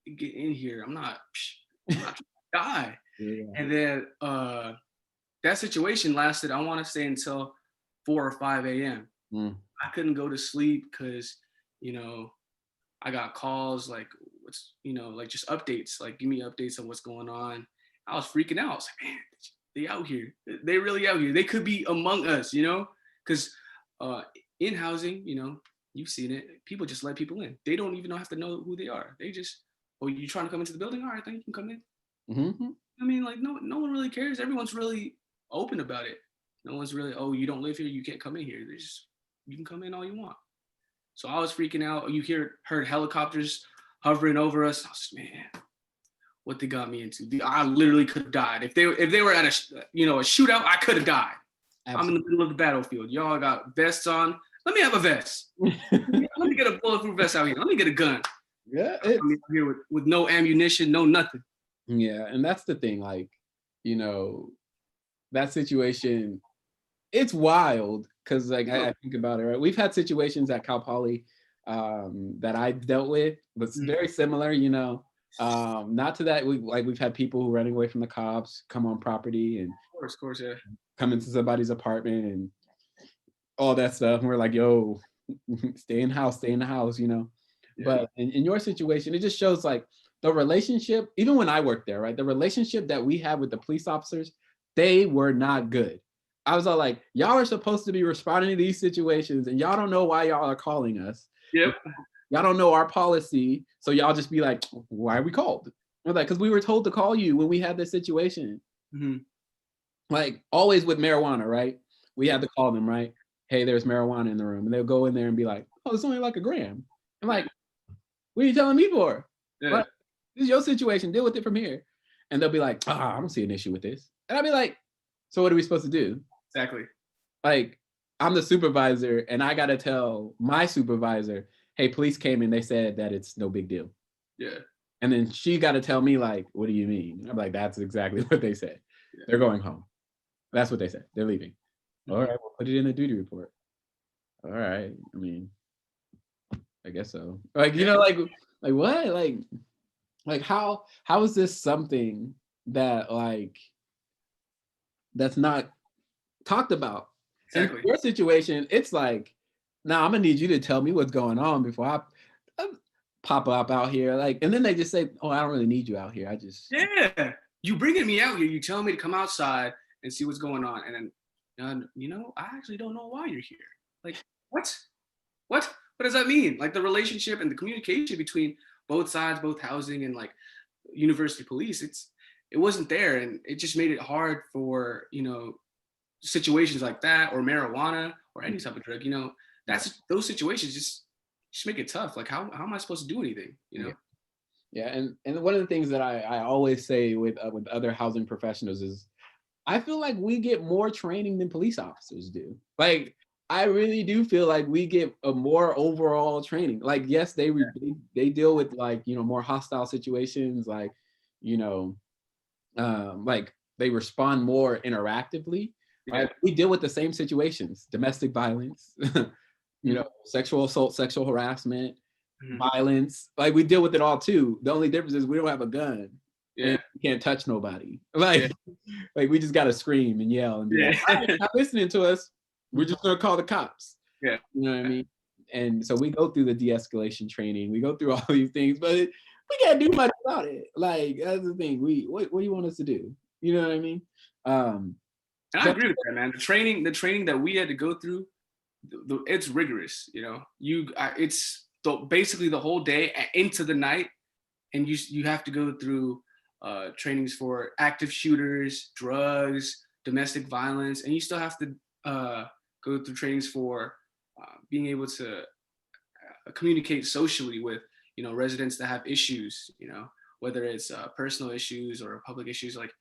man, get in here. I'm not trying to die. Yeah. And then that situation lasted, I want to say, until 4 or 5 a.m. I couldn't go to sleep because, I got calls like, like just updates, like give me updates on what's going on. I was freaking out. I was like, man, they out here. They really out here. They could be among us, because in housing, you've seen it. People just let people in. They don't even have to know who they are. They just, oh, you trying to come into the building? All right, then you can come in. Mm-hmm. I mean, like, no one really cares. Everyone's really open about it. No one's really, oh, you don't live here, you can't come in here. You can come in all you want. So I was freaking out. You heard helicopters hovering over us. I was like, man, what they got me into? I literally could have died. If they were at a shootout, I could have died. Absolutely. I'm in the middle of the battlefield. Y'all got vests on. Let me have a vest. Let me get a bulletproof vest out here. Let me get a gun. Yeah, I'm here with no ammunition, no nothing. Yeah, and that's the thing. Like, that situation, it's wild because, like, I think about it. Right, we've had situations at Cal Poly that I dealt with, but it's very similar. Not to that. We've had people who are running away from the cops come on property and of course, yeah, come into somebody's apartment and all that stuff. And we're like, yo, stay in the house. Yeah. But in your situation, it just shows like the relationship, even when I worked there, right? The relationship that we had with the police officers, they were not good. I was all like, y'all are supposed to be responding to these situations and y'all don't know why y'all are calling us. Yep. Y'all don't know our policy. So y'all just be like, why are we called? We're like, because we were told to call you when we had this situation. Mm-hmm. Like always with marijuana, right? We had to call them, right? Hey, there's marijuana in the room. And they'll go in there and be like, oh, it's only like a gram. I'm like, what are you telling me for? Yeah. Like, this is your situation. Deal with it from here. And they'll be like, I don't see an issue with this. And I'll be like, so what are we supposed to do? Exactly. Like, I'm the supervisor and I got to tell my supervisor, hey, police came and they said that it's no big deal. Yeah. And then she got to tell me like, what do you mean? I'm like, that's exactly what they said. Yeah. They're going home. That's what they said. They're leaving. Mm-hmm. All right, we'll put it in the duty report. All right. I mean, I guess so. Like, like what? Like how is this something that like that's not talked about? Exactly. In your situation, it's like, now I'm gonna need you to tell me what's going on before I pop up out here. Like, and then they just say, oh, I don't really need you out here. I just you bringing me out here. You tell me to come outside and see what's going on, and then I actually don't know why you're here. Like, what does that mean? Like the relationship and the communication between both sides, both housing and like university police, it wasn't there, and it just made it hard for situations like that or marijuana or any type of drug. That's those situations just make it tough. Like how am I supposed to do anything? Yeah, and one of the things that I always say with other housing professionals is I feel like we get more training than police officers do. Like I really do feel like we get a more overall training. Like yes, they deal with like more hostile situations, like like they respond more interactively. Right? We deal with the same situations: domestic violence, sexual assault, sexual harassment, violence. Like we deal with it all too. The only difference is we don't have a gun. Yeah. And we can't touch nobody. Yeah. Like we just gotta scream and yell and be like, "All right, you're not listening to us. We're just gonna call the cops." Yeah. You know what I mean? And so we go through the de-escalation training. We go through all these things, but we can't do much about it. Like that's the thing. What do you want us to do? You know what I mean? And I agree with that, man. The training that we had to go through, it's rigorous. You know, it's basically the whole day into the night, and you have to go through trainings for active shooters, drugs, domestic violence, and you still have to go through trainings for being able to communicate socially with residents that have issues. Whether it's personal issues or public issues. Like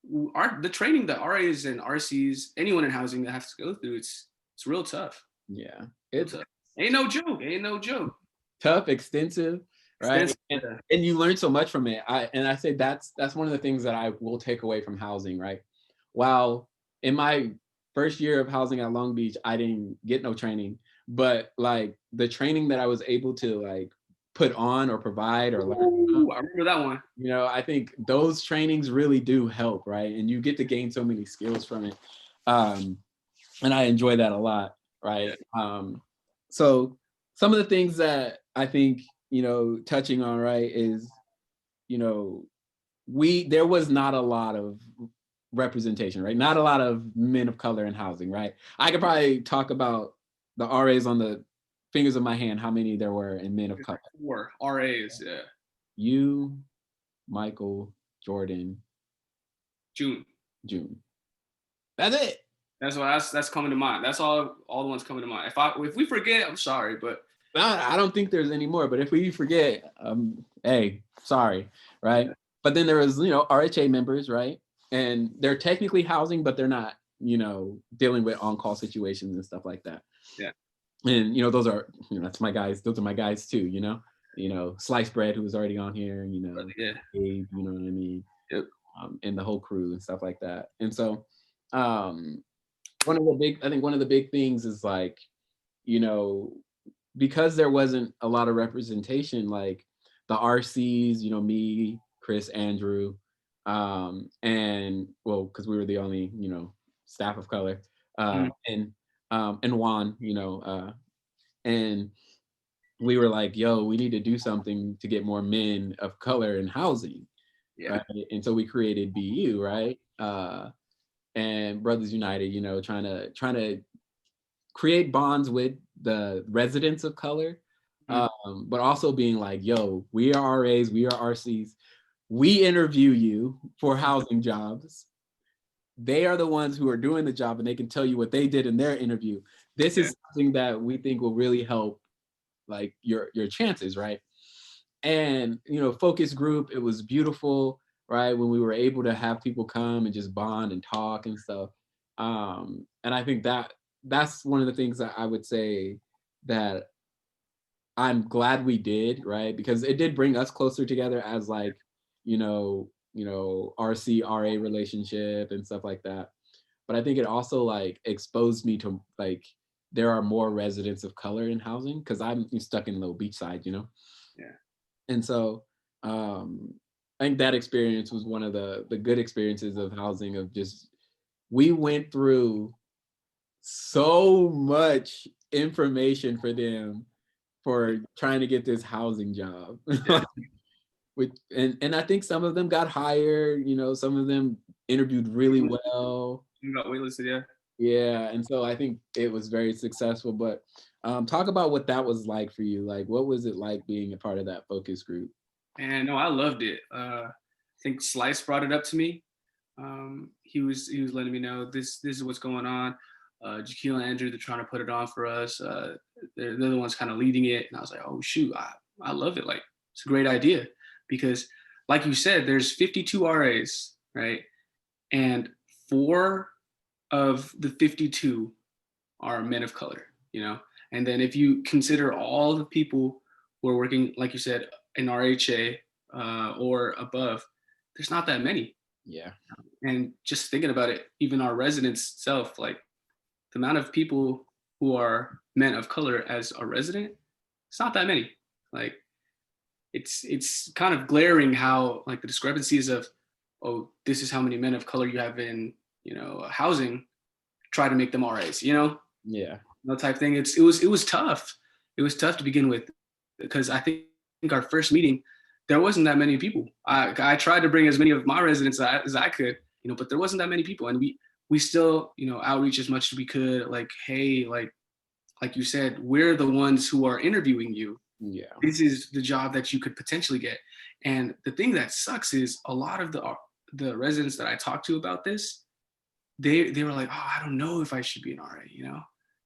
the training that RAs and RCs, anyone in housing that has to go through, it's real tough. Yeah, it's tough. Ain't no joke. Tough, extensive, right? And you learn so much from it. I say that's one of the things that I will take away from housing, right? While in my first year of housing at Long Beach, I didn't get no training, but like the training that I was able to like put on or provide or learn. Ooh, I remember that one. I think those trainings really do help, right? And you get to gain so many skills from it. And I enjoy that a lot, right? Yeah. So some of the things that I think, touching on, right, is, there was not a lot of representation, right? Not a lot of men of color in housing, right? I could probably talk about the RAs on the fingers of my hand, how many there were in men of color. 4 RAs, yeah. You, Michael, Jordan, June. That's it. That's coming to mind. That's all the ones coming to mind. If we forget, I'm sorry, but I don't think there's any more. But if we forget, hey, sorry, right? Yeah. But then there was, RHA members, right? And they're technically housing, but they're not, dealing with on-call situations and stuff like that. Yeah. And those are, that's my guys. Those are my guys too. Sliced Bread, who was already on here. Yeah. Abe, you know what I mean? Yep. And the whole crew and stuff like that. And so, one of the big things is like, because there wasn't a lot of representation, like the RCs, me, Chris, Andrew, and well, because we were the only, staff of color, and Juan, and we were like, yo, we need to do something to get more men of color in housing. Yeah. Right? And so we created BU, right? And Brothers United, trying to create bonds with the residents of color, but also being like, yo, we are RAs, we are RCs. We interview you for housing jobs. They are the ones who are doing the job and they can tell you what they did in their interview. This is something that we think will really help like your chances, right? And, focus group, it was beautiful, right? When we were able to have people come and just bond and talk and stuff. And I think that's one of the things that I would say that I'm glad we did, right? Because it did bring us closer together as like, RC RA relationship and stuff like that. But I think it also like exposed me to like there are more residents of color in housing because I'm stuck in Little Beachside, Yeah. And so I think that experience was one of the good experiences of housing, of just we went through so much information for them for trying to get this housing job. Yeah. And I think some of them got hired, some of them interviewed really well. You got waitlisted, yeah. Yeah, and so I think it was very successful. But talk about what that was like for you. Like, what was it like being a part of that focus group? And no, I loved it. I think Slice brought it up to me. He was letting me know this is what's going on. Jakeel and Andrew, they're trying to put it on for us. They're the ones kind of leading it, and I was like, oh shoot, I love it. Like, it's a great idea because, like you said, there's 52 RAs, right? And 4 of the 52 are men of color, And then if you consider all the people who are working, like you said, in RHA or above, there's not that many. Yeah. And just thinking about it, even our residents itself, like the amount of people who are men of color as a resident, it's not that many. Like it's kind of glaring how like the discrepancies of, oh, this is how many men of color you have in, housing, try to make them RAs, Yeah. no type thing. It was tough. It was tough to begin with because I think our first meeting, there wasn't that many people. I tried to bring as many of my residents as I could, but there wasn't that many people, and we still, outreach as much as we could. Like, hey, like you said, we're the ones who are interviewing you. Yeah. This is the job that you could potentially get. And the thing that sucks is a lot of the residents that I talked to about this, they were like, oh, I don't know if I should be an RA, Yeah.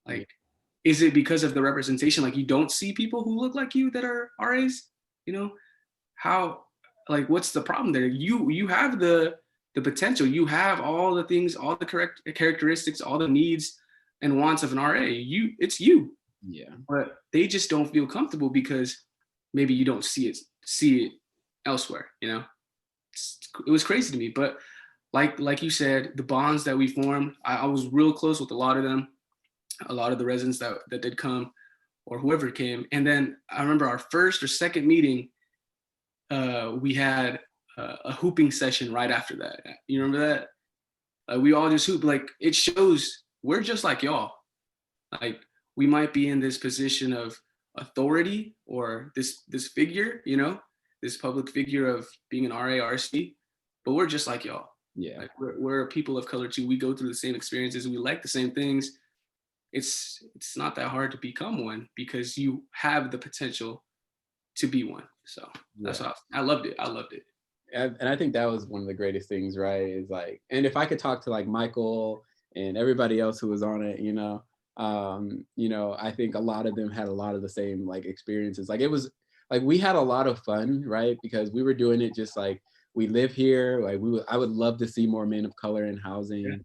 like, is it because of the representation? Like, you don't see people who look like you that are RAs, how, like, what's the problem there? You have the potential, you have all the things, all the correct characteristics, all the needs and wants of an RA. It's you, Yeah. but they just don't feel comfortable because maybe you don't see it elsewhere. It was crazy to me, but like you said, the bonds that we formed, I was real close with a lot of them, a lot of the residents that did come, or whoever came. And then I remember our first or second meeting, we had a hooping session right after that. You remember that? We all just hoop. Like, it shows we're just like y'all. Like, we might be in this position of authority or this figure, this public figure of being an RARC, but we're just like y'all. Yeah. Like, we're people of color too. We go through the same experiences. We like the same things. It's not that hard to become one because you have the potential to be one. So that's Yeah. what I loved it. I loved it. And I think that was one of the greatest things, right? Is like, and if I could talk to like Michael and everybody else who was on it, I think a lot of them had a lot of the same like experiences. Like, it was like we had a lot of fun, right? Because we were doing it just like we live here. Like, I would love to see more men of color in housing. Yeah.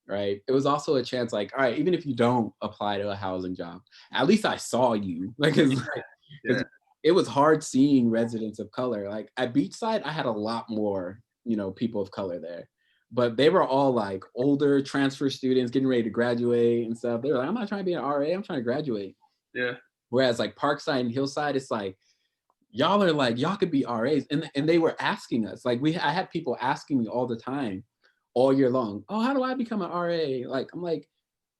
Right. It was also a chance, like, all right, even if you don't apply to a housing job, at least I saw you. Like, Yeah. it was hard seeing residents of color. Like, at Beachside, I had a lot more, people of color there, but they were all like older transfer students getting ready to graduate and stuff. They were like, I'm not trying to be an RA, I'm trying to graduate. Yeah. Whereas like Parkside and Hillside, it's like, y'all are like, y'all could be RAs. And they were asking us, like, I had people asking me all the time, all year long, oh, how do I become an RA? Like, I'm like,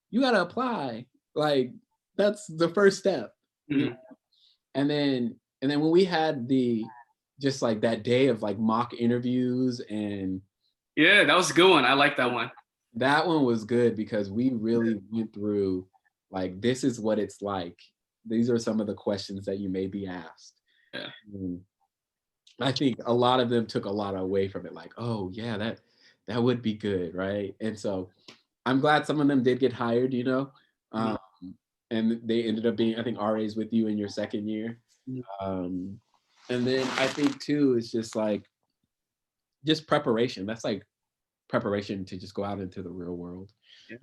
you gotta apply. Like, that's the first step. Mm-hmm. And then when we had just like that day of like mock interviews, and Yeah, that was a good one. I like that one. that one was good because we really went through, like, this is what it's like. These are some of the questions that you may be asked. Yeah. And I think a lot of them took a lot away from it, like, oh yeah, that would be good, right? And so I'm glad some of them did get hired, Mm-hmm. and they ended up being, I think, RAs with you in your second year. Um, and then I think too, it's just like, just preparation. That's like preparation to just go out into the real world, Yeah.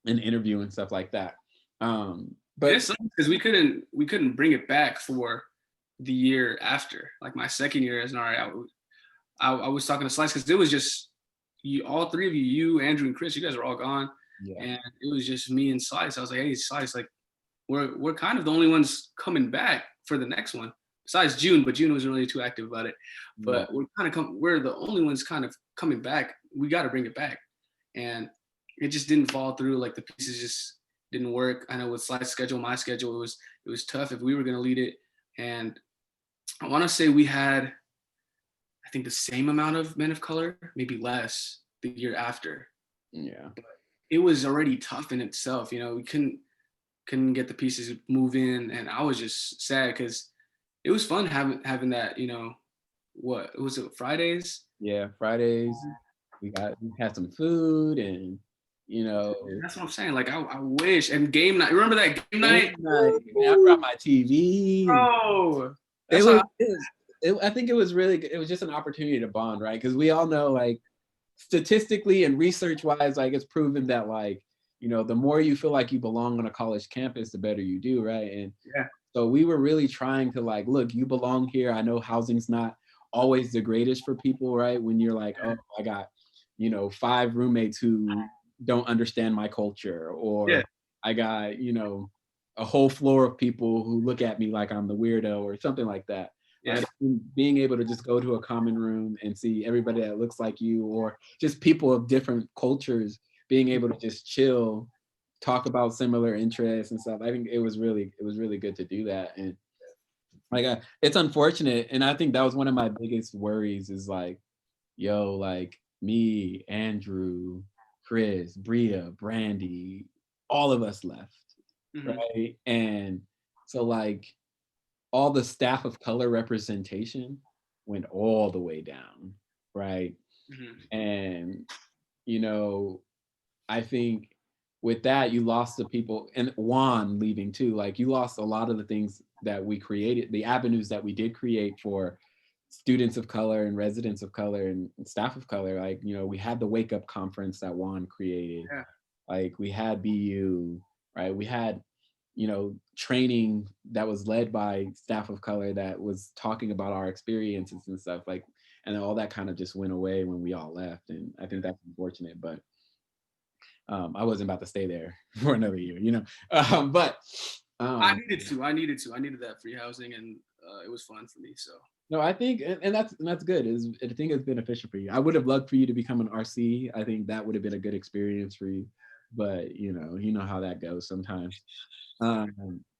and interview and stuff like that. But Yes, because we couldn't bring it back for the year after. Like, my second year as an RA, I was talking to Slice because it was just you, all three of you, Andrew and Chris, you guys were all gone, yeah, and it was just me and Slice. I was like, hey, Slice, like, we're kind of the only ones coming back for the next one, besides June, but June wasn't really too active about it. yeah, But we're the only ones kind of coming back. We got to bring it back, and it just didn't fall through. Like, the pieces just didn't work. I know with Slice's schedule, my schedule, it was tough if we were going to lead it, and I want to say we had, I think, the same amount of men of color, maybe less, the year after. yeah, It was already tough in itself. We couldn't get the pieces to move in, and I was just sad because it was fun having that. What was it, Fridays? yeah. Fridays, we had some food, and That's what I'm saying. Like, I wish. And game night. Remember that game night? game night. Man, I brought my TV. Oh, It that's was, how. I think it was really good. It was just an opportunity to bond, right? Because we all know, like, statistically and research wise, like, it's proven that, like, the more you feel like you belong on a college campus, the better you do, right? And Yeah. so we were really trying to, like, look, you belong here. I know housing's not always the greatest for people, right? When you're like, oh, I got, 5 roommates who don't understand my culture, or Yeah. I got, a whole floor of people who look at me like I'm the weirdo or something like that. Yeah. Right? Being able to just go to a common room and see everybody that looks like you, or just people of different cultures being able to just chill, talk about similar interests and stuff. I think it was really good to do that. And like it's unfortunate, and I think that was one of my biggest worries is like, yo, like me, Andrew, Chris, Bria, Brandy, all of us left, Hmm. right? And so like all the staff of color representation went all the way down, right? Hmm. And you know, I think with that you lost the people, and Juan leaving too. Like you lost a lot of the things that we created, the avenues that we did create for students of color and residents of color and staff of color. Like, we had the wake up conference that Juan created. Yeah. Like we had BU, right? We had, training that was led by staff of color that was talking about our experiences and stuff. Like, and all that kind of just went away when we all left. And I think that's unfortunate, but I wasn't about to stay there for another year. But I um, needed to. I needed to. I needed that free housing, and it was fun for me. So no, I think, and that's good. I think it's beneficial for you. I would have loved for you to become an RC. I think that would have been a good experience for you, but you know how that goes sometimes.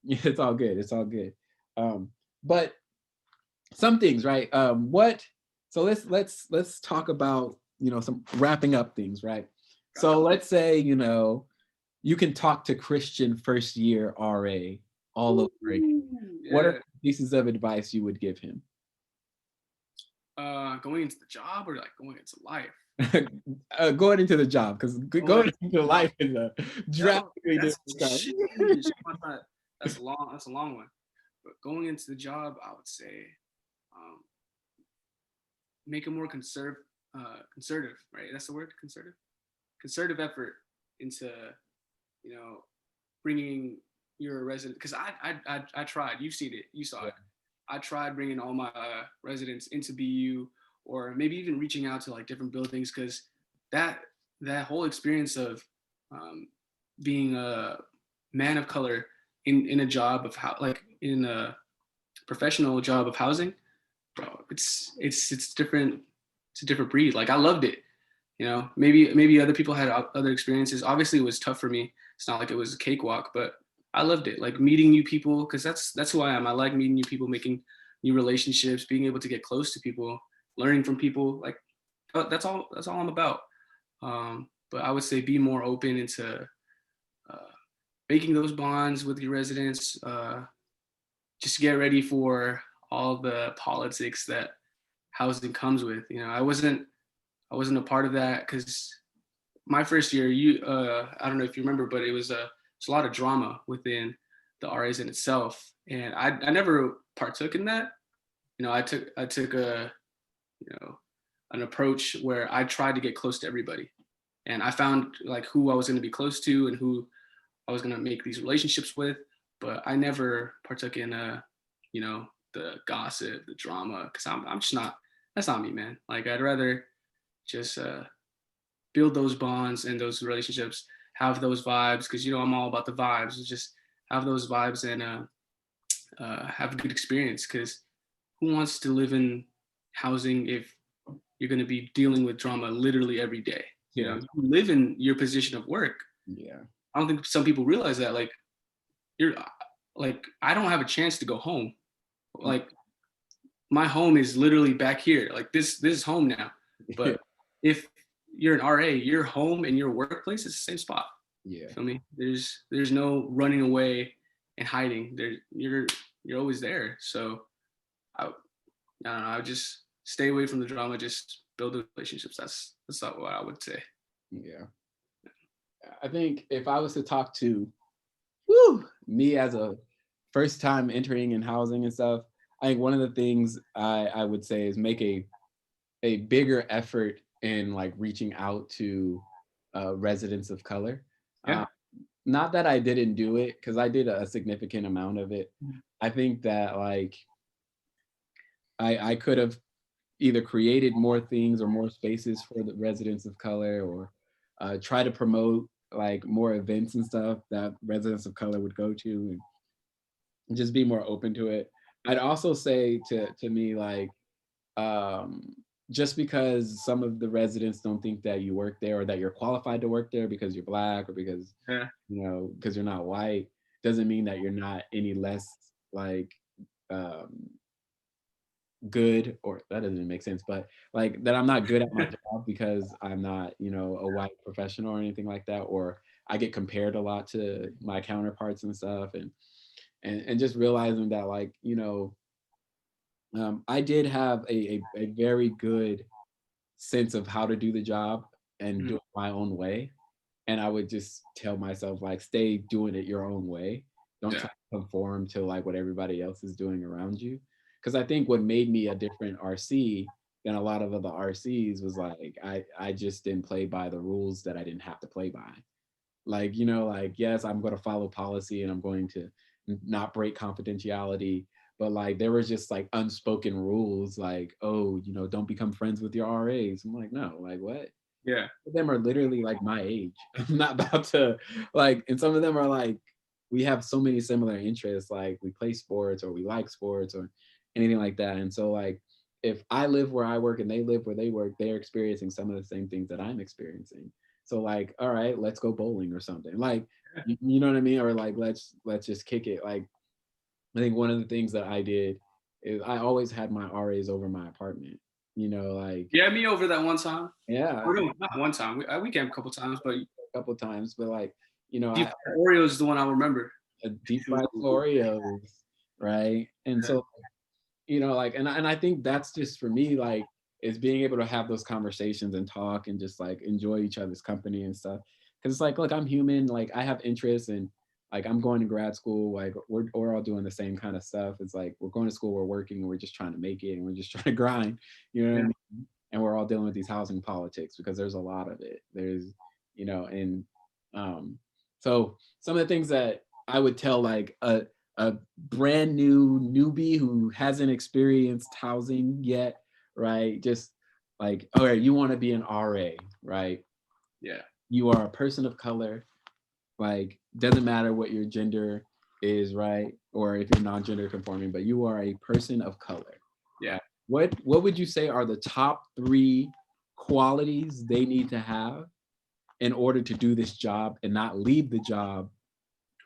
It's all good. It's all good. But some things, right? What? So let's talk about some wrapping up things, right? So let's say you can talk to Christian first year RA all over again. What are yeah. pieces of advice you would give him? Going into the job or like going into life? Going into the job, because Going going into into the job. life is a Yo, drastically that's different stuff. sheesh. I thought that's a long. That's a long one. But going into the job, I would say, um, make a more conservative, right? That's the word, conservative. Conservative effort into you know bringing your resident, because I tried. You've seen it. You saw Yeah, it. I tried bringing all my residents into BU, or maybe even reaching out to like different buildings, because that that whole experience of um, being a man of color in a job of how, like in a professional job of housing, bro, it's different. It's a different breed. Like I loved it. Maybe other people had other experiences. Obviously, it was tough for me. It's not like it was a cakewalk, but I loved it. Like meeting new people, because that's who I am. I like meeting new people, making new relationships, being able to get close to people, learning from people. Like that's all. That's all I'm about. But I would say be more open into uh, making those bonds with your residents. Just get ready for all the politics that housing comes with. I wasn't a part of that, because my first year, I don't know if you remember, but it's a lot of drama within the RAs in itself, and I never partook in that. I took a you know an approach where I tried to get close to everybody, and I found like who I was going to be close to and who I was going to make these relationships with, but I never partook in you know the gossip, the drama, because I'm just not. That's not me, man. Like I'd rather just build those bonds and those relationships, have those vibes, because I'm all about the vibes. Just have those vibes and have a good experience. Because who wants to live in housing if you're going to be dealing with drama literally every day? yeah, You live in your position of work. yeah, I don't think some people realize that. Like you're, like I don't have a chance to go home. Like my home is literally back here. Like this is home now. yeah, But if you're an RA, your home and your workplace is the same spot. yeah. Feel me? There's no running away and hiding. You're always there. So I don't know. I would just stay away from the drama. Just build the relationships. That's not what I would say. Yeah. I think if I was to talk to me as a first time entering in housing and stuff, I think one of the things I would say is make a bigger effort in like reaching out to residents of color. Yeah. Not that I didn't do it, because I did a significant amount of it. I think that like I could have either created more things or more spaces for the residents of color, or try to promote like more events and stuff that residents of color would go to, and just be more open to it. I'd also say to me like um just because some of the residents don't think that you work there or that you're qualified to work there because you're black or because Yeah. because you're not white doesn't mean that you're not any less like um good, or that doesn't make sense, but like that I'm not good at my job because I'm not, a white professional or anything like that, or I get compared a lot to my counterparts and stuff, and just realizing that like, I did have a very good sense of how to do the job and do Mhm. it my own way. And I would just tell myself like, stay doing it your own way. Don't Yeah. try to conform to like what everybody else is doing around you. Because I think what made me a different RC than a lot of other RCs was like I just didn't play by the rules that I didn't have to play by. Like, like, yes, I'm going to follow policy and I'm going to not break confidentiality, but like there was just like unspoken rules like, oh, don't become friends with your RAs. I'm like, no, like what? Yeah. Of them are literally like my age. I'm not about to like, and some of them are like, we have so many similar interests, like we play sports or we like sports or anything like that. And so like if I live where I work and they live where they work, they're experiencing some of the same things that I'm experiencing. So like, all right, let's go bowling or something. Like, you know what I mean? Or like let's just kick it. Like I think one of the things that I did is I always had my RAs over my apartment. Like Yeah, me over that one time. yeah, Or no, not one time. We came a couple times, but a couple times, but like, deep I Oreo is the one I remember. deep fried Oreos, right? And Yeah. so, like, and I think that's just for me, like, is being able to have those conversations and talk and just like enjoy each other's company and stuff. Because it's like, look, I'm human, like I have interests and like I'm going to grad school, like we're all doing the same kind of stuff. It's like we're going to school, we're working, and we're just trying to make it, and we're just trying to grind, you know what I Yeah. mean? And we're all dealing with these housing politics because there's a lot of it. There's, and um, so some of the things that I would tell like a brand new newbie who hasn't experienced housing yet, right? Just like, all right, you want to be an RA, right? Yeah. You are a person of color, like doesn't matter what your gender is, right? Or if you're non-gender conforming, but you are a person of color, Yeah. right? What would you say are the top three qualities they need to have in order to do this job and not leave the job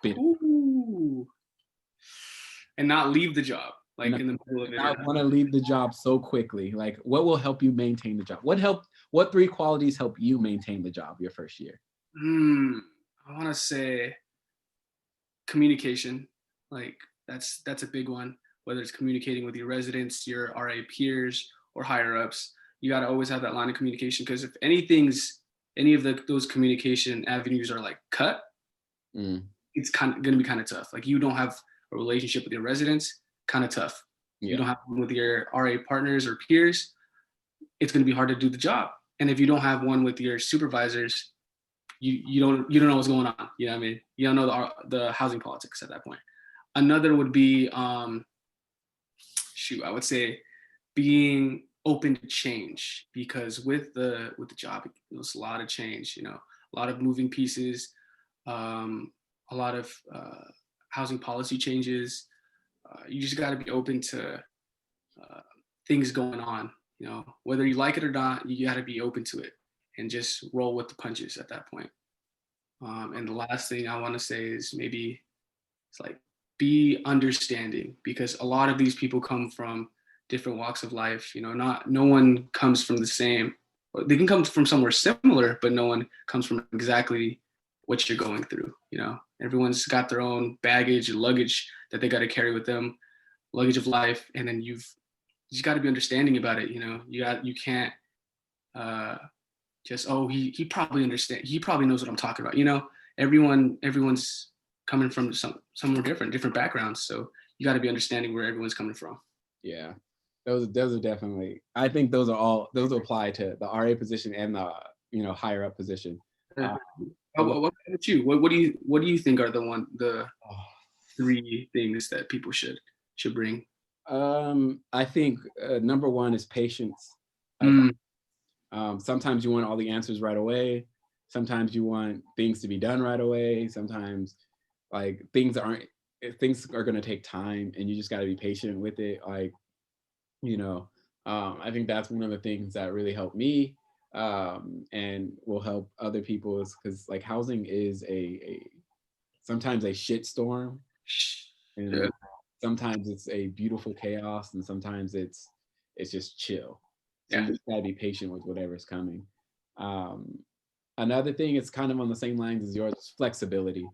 bitter? Ooh. And not leave the job And like in the middle of it or not want to leave the job so quickly. Like, what will help you maintain the job? What three qualities help you maintain the job your first year? I want to say communication. Like that's a big one. Whether it's communicating with your residents, your RA peers, or higher ups, you got to always have that line of communication because if any of those communication avenues are like cut, Mm, it's kind of going to be kind of tough. Like you don't have a relationship with your residents, kind of tough. You yeah, don't have one with your RA partners or peers, it's going to be hard to do the job. And if you don't have one with your supervisors, you don't know what's going on. You know what I mean? You don't know the housing politics at that point. Another would be I would say being open to change because with the job, it was a lot of change. A lot of moving pieces, um, a lot of housing policy changes. You just got to be open to uh, things going on. Whether you like it or not, you got to be open to it and just roll with the punches at that point. And the last thing I want to say is maybe it's like be understanding because a lot of these people come from different walks of life. Not no one comes from the same. They can come from somewhere similar, but no one comes from exactly what you're going through. Everyone's got their own baggage and luggage that they got to carry with them, luggage of life, and then you just got to be understanding about it. You can't uh, just he probably understand he probably knows what I'm talking about. Everyone's coming from somewhere different backgrounds, so you got to be understanding where everyone's coming from. yeah. Those are definitely. I think those apply to the RA position and the higher up position. Yeah. Uh, but What about you? What do you think are the oh, three things that people should bring? I think number one is patience. I Mm, Sometimes you want all the answers right away. sometimes you want things to be done right away. Sometimes like things are going to take time and you just got to be patient with it. Like, you know, I think that's one of the things that really helped me, and will help other people, is because like housing is a sometimes a shit storm, Yeah. and sometimes it's a beautiful chaos, and sometimes it's just chill. So Yeah. you just gotta be patient with whatever's coming. Um, Another thing is kind of on the same lines as yours, is flexibility.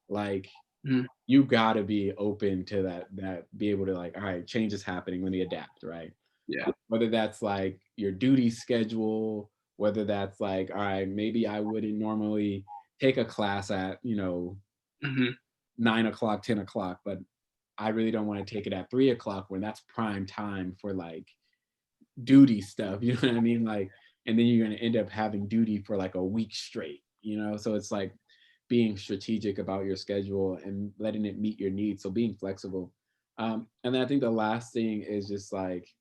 Like Mhm. you gotta be open to that be able to like, all right, change is happening, let me adapt, right? Yeah. Whether that's like your duty schedule, whether that's like, all right, maybe I wouldn't normally take a class at, 9 o'clock, 10 o'clock, but I really don't want to take it at 3 o'clock when that's prime time for like duty stuff. You know what I mean? Like, and then you're gonna end up having duty for like a week straight, So it's like being strategic about your schedule and letting it meet your needs. So being flexible. And then I think the last thing is just like,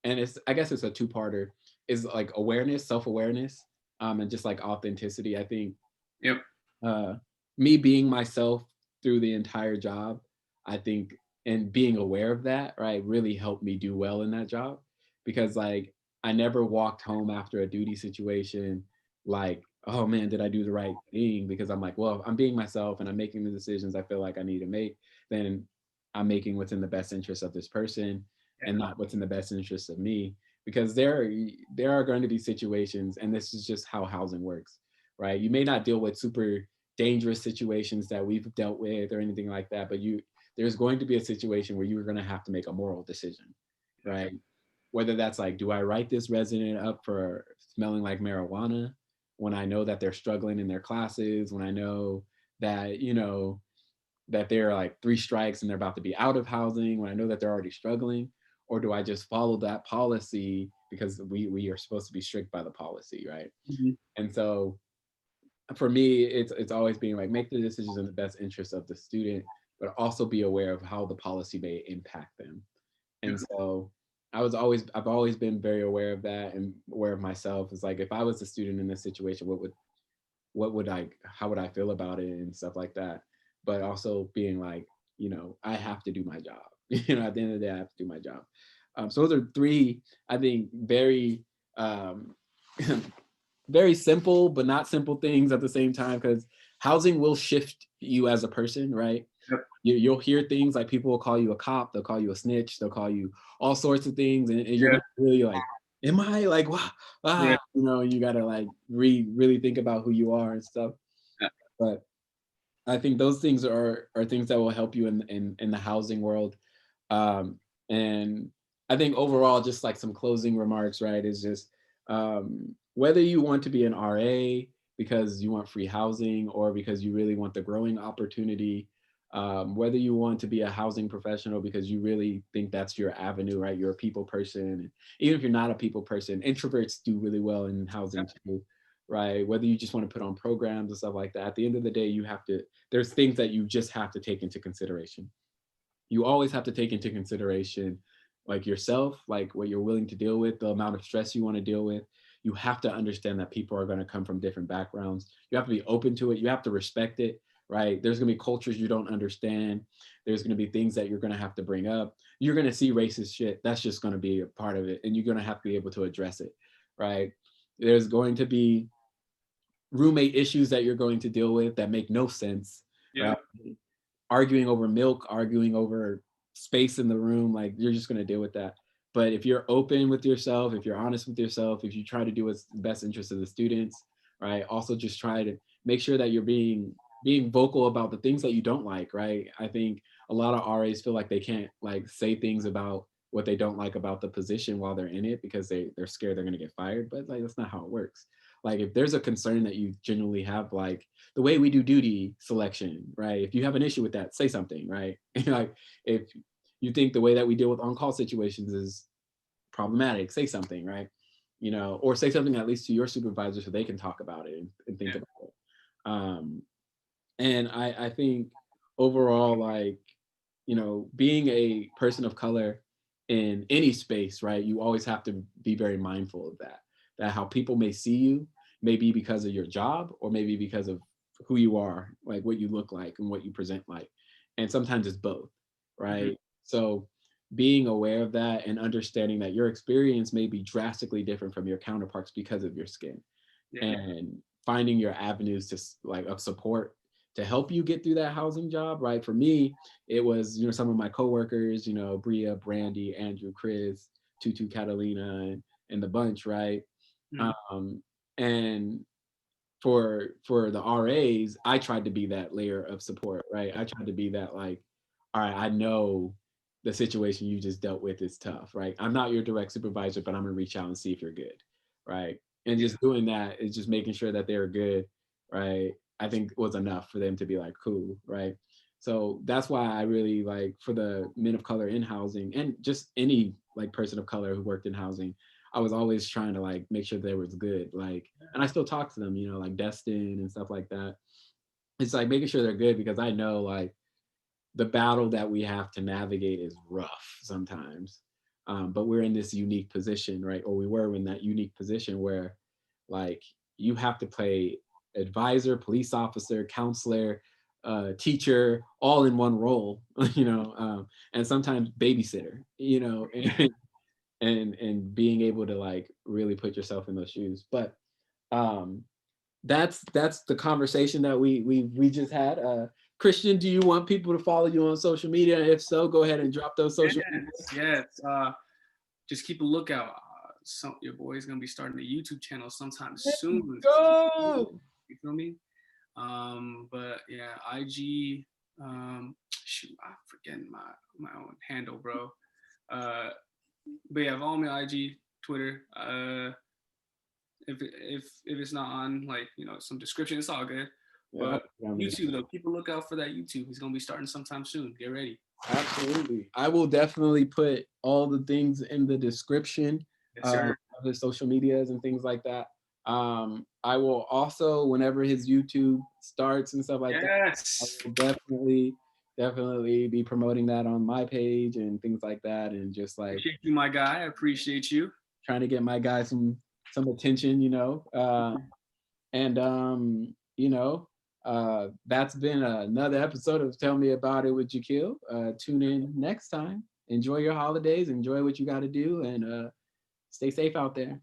and I guess it's a two-parter, is like awareness, self-awareness, and just like authenticity. I think Yep. uh, me being myself through the entire job, I think, and being aware of that, right, really helped me do well in that job, because like I never walked home after a duty situation like, oh man, did I do the right thing? Because I'm like, well, if I'm being myself and I'm making the decisions I feel like I need to make, then I'm making what's in the best interest of this person Yeah. and not what's in the best interest of me. Because there are going to be situations, and this is just how housing works, right? You may not deal with super dangerous situations that we've dealt with or anything like that, but there's going to be a situation where you're going to have to make a moral decision, Yeah. right? Whether that's like, do I write this resident up for smelling like marijuana when I know that they're struggling in their classes, when I know that, that they're like three strikes and they're about to be out of housing, when I know that they're already struggling? Or do I just follow that policy because we are supposed to be strict by the policy, right? Mhm. And so for me, it's always being like, make the decisions in the best interest of the student, but also be aware of how the policy may impact them. Yeah. And so I've always been very aware of that and aware of myself. It's like, if I was a student in this situation, how would I feel about it and stuff like that. But also being like, I have to do my job. At the end of the day, I have to do my job. So those are three, I think, very um, very simple but not simple things at the same time, because housing will shift you as a person, right? Yep. You'll hear things like people will call you a cop, they'll call you a snitch, they'll call you all sorts of things, and you're Yeah. gonna really like, am I like, wow, Yeah. you gotta like really think about who you are and stuff. Yeah. But I think those things are things that will help you in the housing world. Um, and I think overall, just like some closing remarks, right, is just whether you want to be an RA because you want free housing or because you really want the growing opportunity, whether you want to be a housing professional because you really think that's your avenue, right? You're a people person. Even if you're not a people person, introverts do really well in housing too, right? Whether you just want to put on programs and stuff like that, at the end of the day, there's things that you just have to take into consideration. You always have to take into consideration like yourself, like what you're willing to deal with, the amount of stress you want to deal with. You have to understand that people are going to come from different backgrounds. You have to be open to it. You have to respect it, right? There's going to be cultures you don't understand. There's going to be things that you're going to have to bring up. You're going to see racist shit. That's just going to be a part of it. And you're going to have to be able to address it, right? There's going to be roommate issues that you're going to deal with that make no sense, right? Yep. Arguing over milk, arguing over space in the room, like you're just going to deal with that. But if you're open with yourself, if you're honest with yourself, if you try to do what's the best interest of the students, right? Also just try to make sure that you're being vocal about the things that you don't like, right? I think a lot of RAs feel like they can't like say things about what they don't like about the position while they're in it because they're scared they're going to get fired, but like that's not how it works. Like if there's a concern that you genuinely have, like the way we do duty selection, right? If you have an issue with that, say something, right? Like if you think the way that we deal with on-call situations is problematic, say something, right? Or say something at least to your supervisor so they can talk about it and think Yeah. about it. Um, and I think overall, like, being a person of color in any space, right? You always have to be very mindful of that how people may see you. maybe because of your job or maybe because of who you are, like what you look like and what you present like. And sometimes it's both, Mhm. right? So being aware of that and understanding that your experience may be drastically different from your counterparts because of your skin, Yeah. and finding your avenues to like of support to help you get through that housing job, right? For me, it was, some of my coworkers, Bria, Brandy, Andrew, Chris, Tutu, Catalina, and the bunch, right? Mhm. Um, and for the RAs, I tried to be that layer of support, right? I tried to be that, like, all right, I know the situation you just dealt with is tough, right? I'm not your direct supervisor, but I'm gonna reach out and see if you're good, right? And Yeah. just doing that is just making sure that they're good, right? I think was enough for them to be like, cool, right? So that's why I really like, for the men of color in housing and just any like person of color who worked in housing, I was always trying to like make sure they was good. Like, and I still talk to them, like Destin and stuff like that. It's like making sure they're good because I know like the battle that we have to navigate is rough sometimes. But we're in this unique position, right? Or we were in that unique position where like you have to play advisor, police officer, counselor, teacher, all in one role, and sometimes babysitter, and being able to like really put yourself in those shoes. But um that's the conversation that we just had. Christian, do you want people to follow you on social media? If so, go ahead and drop those social media. Yes. Yes. Just keep a lookout. Your boy's gonna be starting a YouTube channel sometime soon. Go. You feel me? But yeah, IG. Shoot, I'm forgetting my own handle, bro. Uh, but yeah, follow me on IG, Twitter. If it's not on like some description, it's all good. Yeah, But YouTube though, keep a lookout for that YouTube. He's gonna be starting sometime soon. Get ready. absolutely. I will definitely put all the things in the description Yes, sir. of his social medias and things like that. I will also, whenever his YouTube starts and stuff like that, I Yes. will definitely be promoting that on my page and things like that, and just like Appreciate you, my guy. I appreciate you. trying to get my guy some attention, and that's been another episode of Tell Me About It with Jakeel. Tune in next time. Enjoy your holidays, enjoy what you got to do, and stay safe out there.